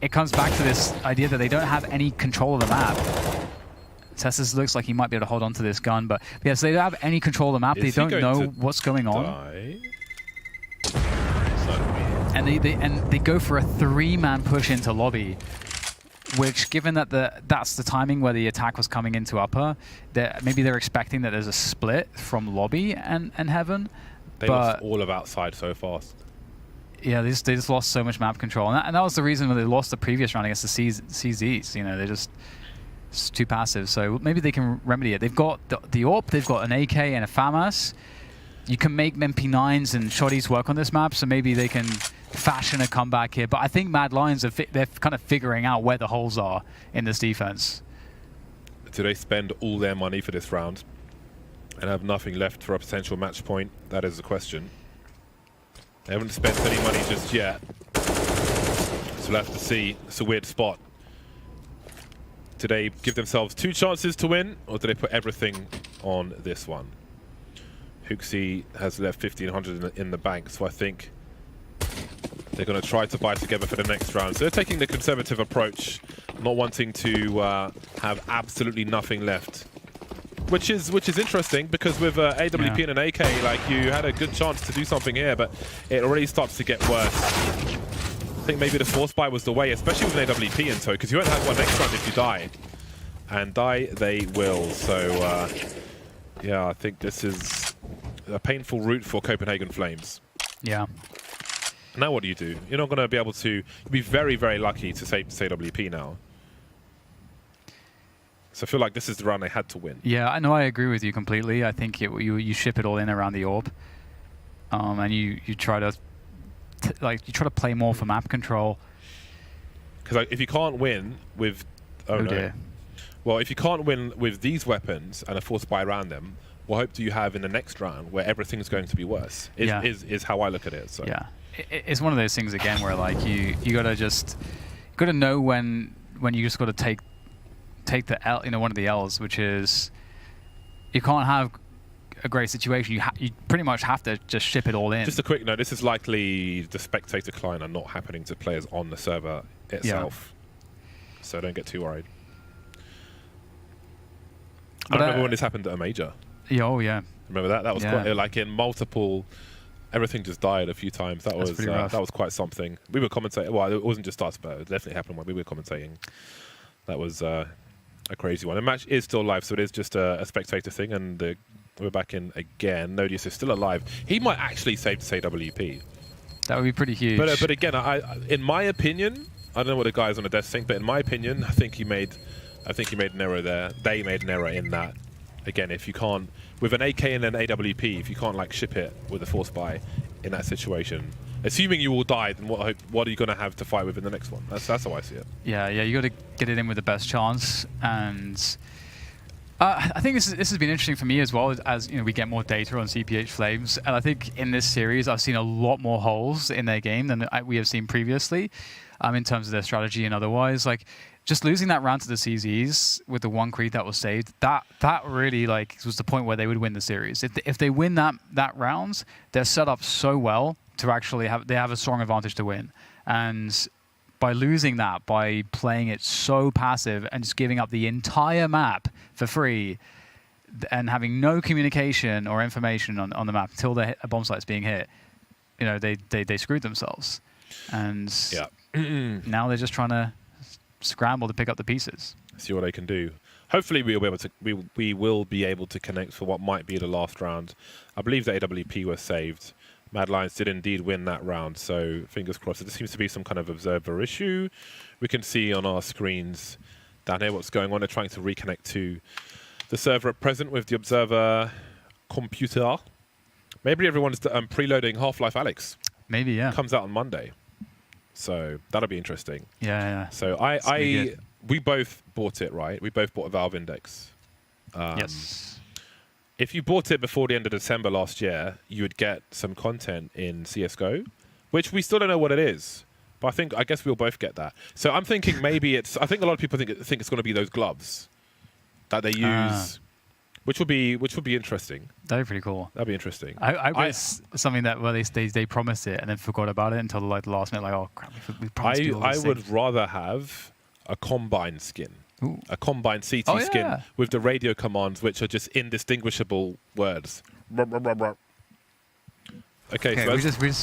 [SPEAKER 2] it comes back to this idea that they don't have any control of the map. Tessus looks like he might be able to hold on to this gun, but yes, they don't have any control of the map. They don't know what's going on. And they go for a 3-man push into lobby, which, given that that's the timing where the attack was coming into upper, maybe they're expecting that there's a split from lobby and Heaven.
[SPEAKER 1] They lost all of outside so fast.
[SPEAKER 2] Yeah, they just lost so much map control, and that was the reason when they lost the previous round against the CZs. They just. It's too passive, so maybe they can remedy it. They've got the AWP, they've got an AK and a FAMAS. You can make MP9s and shotties work on this map, so maybe they can fashion a comeback here. But I think Mad Lions they're kind of figuring out where the holes are in this defense.
[SPEAKER 1] Do they spend all their money for this round and have nothing left for a potential match point? That is the question. They haven't spent any money just yet, so we'll have to see. It's a weird spot. Do they give themselves 2 chances to win, or do they put everything on this one? Hooksy has left 1,500 in the bank, so I think they're going to try to buy together for the next round. So they're taking the conservative approach, not wanting to have absolutely nothing left. Which is interesting, because with AWP and an AK, you had a good chance to do something here, but it already starts to get worse. I think maybe the force buy was the way, especially with an AWP in tow, because you won't have one next round if you die. And die they will. So, yeah, I think this is a painful route for Copenhagen Flames.
[SPEAKER 2] Yeah.
[SPEAKER 1] Now what do you do? You're not going to be able to... You'll be very, very lucky to save AWP now. So I feel like this is the round they had to win.
[SPEAKER 2] Yeah, I know, I agree with you completely. I think you ship it all in around the AWP. And you try to... you try to play more for map control.
[SPEAKER 1] Because if you can't win with... Oh, no.
[SPEAKER 2] Dear.
[SPEAKER 1] Well, if you can't win with these weapons and a force buy around them, what hope do you have in the next round where everything's going to be worse? Is how I look at it. So
[SPEAKER 2] yeah, it's one of those things again where like you gotta know when you just gotta take the L, one of the L's, which is you can't have a great situation. You pretty much have to just ship it all in.
[SPEAKER 1] Just a quick note: this is likely the spectator client are not happening to players on the server itself, so don't get too worried. I remember when this happened at a major.
[SPEAKER 2] Yeah, oh yeah.
[SPEAKER 1] Remember that? That was quite, like in multiple. Everything just died a few times. That was quite something. We were commentating. Well, it wasn't just us, but it definitely happened when we were commentating. That was a crazy one. The match is still live, so it is just a spectator thing, and we're back in again. Nodius is still alive. He might actually save this AWP.
[SPEAKER 2] That would be pretty huge.
[SPEAKER 1] But again, in my opinion, I don't know what the guys on the desk think, but in my opinion, I think he made an error there. They made an error in that. Again, if you can't, with an AK and an AWP, if you can't like ship it with a force buy in that situation, assuming you all died, then what are you going to have to fight with in the next one? That's how I see it.
[SPEAKER 2] Yeah, you got to get it in with the best chance, and I think this has been interesting for me as well, as we get more data on CPH Flames, and I think in this series I've seen a lot more holes in their game than we have seen previously, in terms of their strategy and otherwise. Like, just losing that round to the CZs with the one creep that was saved, that really was the point where they would win the series. If they win that round, they're set up so well to actually have a strong advantage to win. And by losing that, by playing it so passive and just giving up the entire map for free and having no communication or information on the map until a bomb site's being hit, they screwed themselves. And now they're just trying to scramble to pick up the pieces.
[SPEAKER 1] See what they can do. Hopefully we will be able to connect for what might be the last round. I believe the AWP was saved. Mad Lions did indeed win that round, so fingers crossed. There seems to be some kind of observer issue. We can see on our screens down here what's going on. They're trying to reconnect to the server at present with the observer computer. Maybe everyone's preloading Half-Life Alyx.
[SPEAKER 2] Maybe, yeah.
[SPEAKER 1] Comes out on Monday. So that'll be interesting.
[SPEAKER 2] Yeah.
[SPEAKER 1] So we both bought it, right? We both bought a Valve Index.
[SPEAKER 2] Yes.
[SPEAKER 1] If you bought it before the end of December last year, you would get some content in CSGO, which we still don't know what it is. But I guess we'll both get that. So I'm thinking maybe I think a lot of people think it's going to be those gloves that they use, which would be interesting.
[SPEAKER 2] That'd be pretty cool.
[SPEAKER 1] That'd be interesting.
[SPEAKER 2] I guess something that they promised it and then forgot about it until the last minute. Like, oh crap, we promised you all this
[SPEAKER 1] I would rather have a Combine skin.
[SPEAKER 2] Ooh.
[SPEAKER 1] A Combine CT skin with the radio commands, which are just indistinguishable words. Okay, so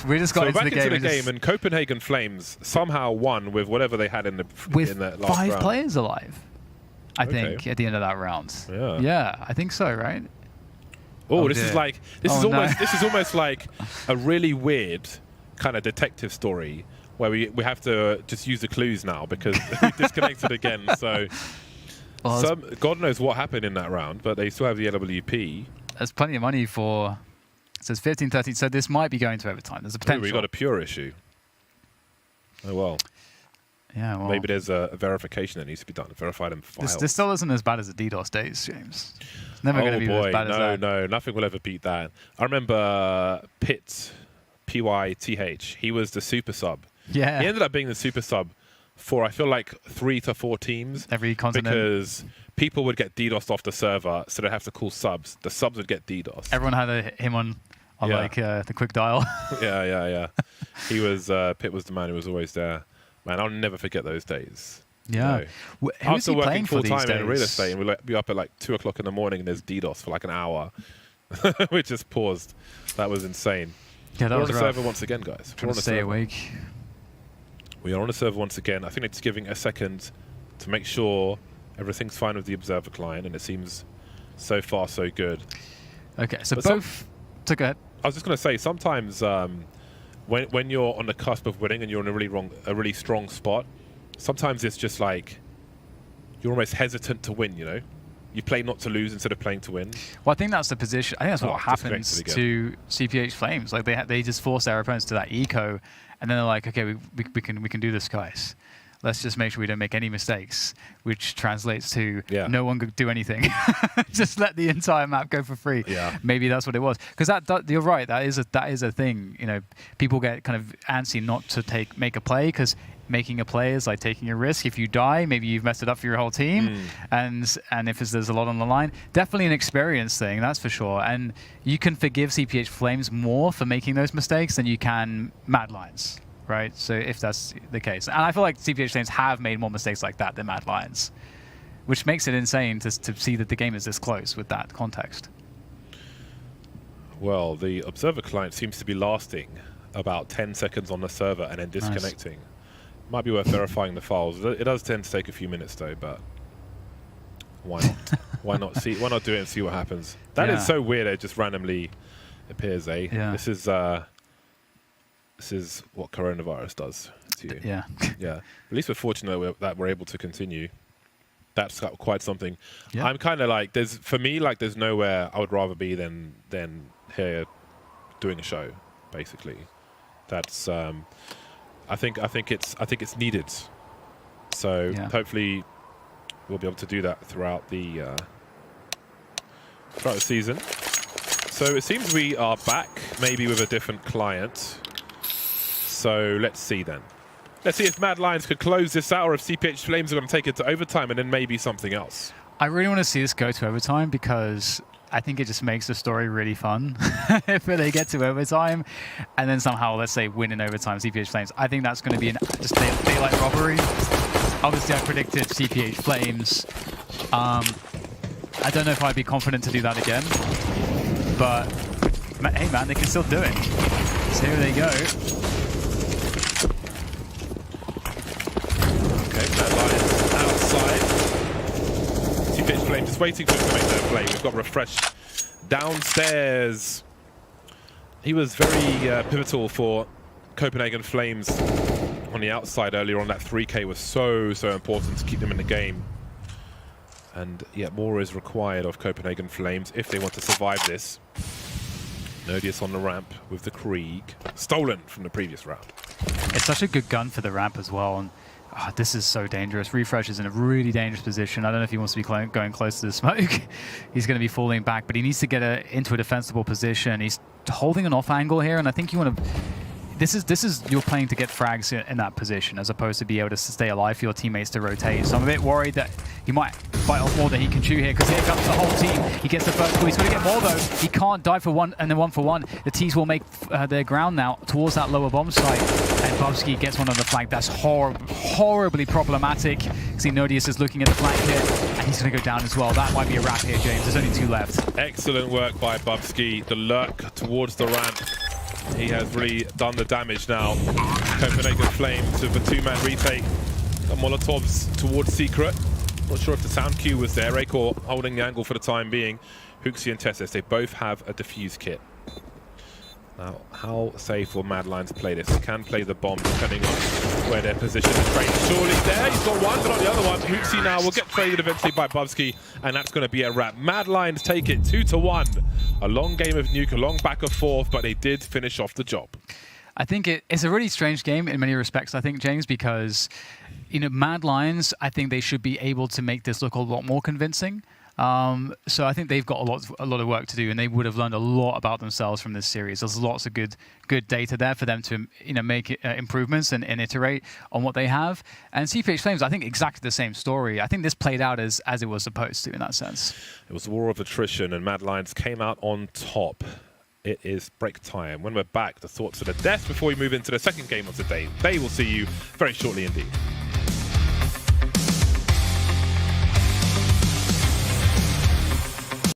[SPEAKER 2] we just got
[SPEAKER 1] into
[SPEAKER 2] the
[SPEAKER 1] game, and Copenhagen Flames somehow won with whatever they had in the last round.
[SPEAKER 2] 5 players alive, I think, at the end of that round. Yeah, I think so, right?
[SPEAKER 1] This is almost like a really weird kind of detective story where we have to just use the clues now because we disconnected again. So God knows what happened in that round, but they still have the LWP.
[SPEAKER 2] There's plenty of money for. It says 15-13, so this might be going to overtime. There's a potential.
[SPEAKER 1] We got a pure issue. Oh well.
[SPEAKER 2] Yeah, well.
[SPEAKER 1] Maybe there's a verification that needs to be done. Verify them files.
[SPEAKER 2] This still isn't as bad as the DDoS days, James. It's never going to be as bad as that.
[SPEAKER 1] No, nothing will ever beat that. I remember Pitt, P-Y-T-H. He was the super sub.
[SPEAKER 2] Yeah.
[SPEAKER 1] He ended up being the super sub for, I feel like, 3 to 4 teams.
[SPEAKER 2] Every continent.
[SPEAKER 1] Because people would get DDoSed off the server, so they'd have to call subs. The subs would get DDoSed.
[SPEAKER 2] Everyone had him on the quick dial.
[SPEAKER 1] Yeah. He was, Pitt was the man who was always there. Man, I'll never forget those days.
[SPEAKER 2] Yeah.
[SPEAKER 1] Who's he working full-time in real estate, and we'd be up at like 2 o'clock in the morning, and there's DDoS for like an hour. We just paused. That was insane.
[SPEAKER 2] Yeah, that was
[SPEAKER 1] We're on the
[SPEAKER 2] rough.
[SPEAKER 1] server once again, guys.
[SPEAKER 2] Trying to stay awake.
[SPEAKER 1] We are on the server once again. I think it's giving a second to make sure everything's fine with the observer client, and it seems so far so good.
[SPEAKER 2] Okay, so both took it.
[SPEAKER 1] I was just going to say, sometimes when you're on the cusp of winning and you're in a really strong spot, sometimes it's just like you're almost hesitant to win, You play not to lose instead of playing to win.
[SPEAKER 2] Well, I think that's the position. I think that's what happens to CPH Flames. Like they just force their opponents to that eco, and then they're like, okay, we can do this, guys. let's just make sure we don't make any mistakes, which translates to no one could do anything. Just let the entire map go for free.
[SPEAKER 1] Yeah.
[SPEAKER 2] Maybe that's what it was. Because you're right, that is a thing. You know, people get kind of antsy not to make a play because making a play is like taking a risk. If you die, maybe you've messed it up for your whole team. And if there's a lot on the line, definitely an experience thing, that's for sure. And you can forgive CPH Flames more for making those mistakes than you can Mad Lions. Right, so if that's the case, and I feel like CPH Flames have made more mistakes like that than Mad Lions, which makes it insane to see that the game is this close with that context.
[SPEAKER 1] Well, the observer client seems to be lasting about 10 seconds on the server and then disconnecting. Nice. Might be worth verifying the files. It does tend to take a few minutes though, but why not? Why not see? Why not do it and see what happens? That is so weird. It just randomly appears.
[SPEAKER 2] Yeah.
[SPEAKER 1] This is what coronavirus does to you.
[SPEAKER 2] Yeah.
[SPEAKER 1] Yeah. At least we're fortunate that we're able to continue. That's quite something.
[SPEAKER 2] Yeah.
[SPEAKER 1] I'm kind of like, for me, there's nowhere I would rather be than here doing a show, basically. That's I think it's needed. So hopefully we'll be able to do that throughout the season. So it seems we are back, maybe with a different client. So let's see then. Let's see if Mad Lions could close this out or if CPH Flames are going to take it to overtime and then maybe something else.
[SPEAKER 2] I really want to see this go to overtime because I think it just makes the story really fun if they get to overtime and then somehow, let's say, win in overtime, CPH Flames. I think that's going to be just daylight robbery. Obviously, I predicted CPH Flames. I don't know if I'd be confident to do that again, but hey man, they can still do it. So here they go.
[SPEAKER 1] Mad Lions outside. CPH Flame just waiting for him to make their play. We've got Refresh downstairs. He was very pivotal for Copenhagen Flames on the outside earlier on. That 3K was so important to keep them in the game. And yet more is required of Copenhagen Flames if they want to survive this. Nodius on the ramp with the Krieg. Stolen from the previous round.
[SPEAKER 2] It's such a good gun for the ramp as well. And this is so dangerous. Refresh is in a really dangerous position. I don't know if he wants to be going close to the smoke. He's going to be falling back, but he needs to get into a defensible position. He's holding an off angle here, and I think you want to... This is you're playing to get frags in that position as opposed to be able to stay alive for your teammates to rotate. So I'm a bit worried that he might bite off more than he can chew here because here comes the whole team. He gets the first kill. He's going to get more though. He can't die for one and then 1 for 1. The T's will make their ground now towards that lower bomb site. And Bubsky gets one on the flank. That's horribly problematic. Nodius is looking at the flank here and he's going to go down as well. That might be a wrap here, James. There's only 2 left.
[SPEAKER 1] Excellent work by Bubsky. The lurk towards the ramp. He has really done the damage now. Copenhagen Flames with a 2-man retake. Got Molotovs towards Secret. Not sure if the sound cue was there. Akor holding the angle for the time being. Huxi and Tessis, they both have a defuse kit. Now, how safe will Mad Lions play this? They can play the bomb depending on where their position is traded. Surely there, he's got one, but on the other one, Huxi now will get traded eventually by Bubsky, and that's going to be a wrap. Mad Lions take it 2-1. A long game of Nuke, a long back and forth, but they did finish off the job.
[SPEAKER 2] I think it's a really strange game in many respects, I think, James, because Mad Lions, I think they should be able to make this look a lot more convincing. So I think they've got a lot of work to do, and they would have learned a lot about themselves from this series. There's lots of good data there for them to make improvements and iterate on what they have. And CPH Flames, I think exactly the same story. I think this played out as it was supposed to in that sense.
[SPEAKER 1] It was a war of attrition, and Mad Lions came out on top. It is break time. When we're back, the thoughts of the death before we move into the second game of the day. They will see you very shortly indeed.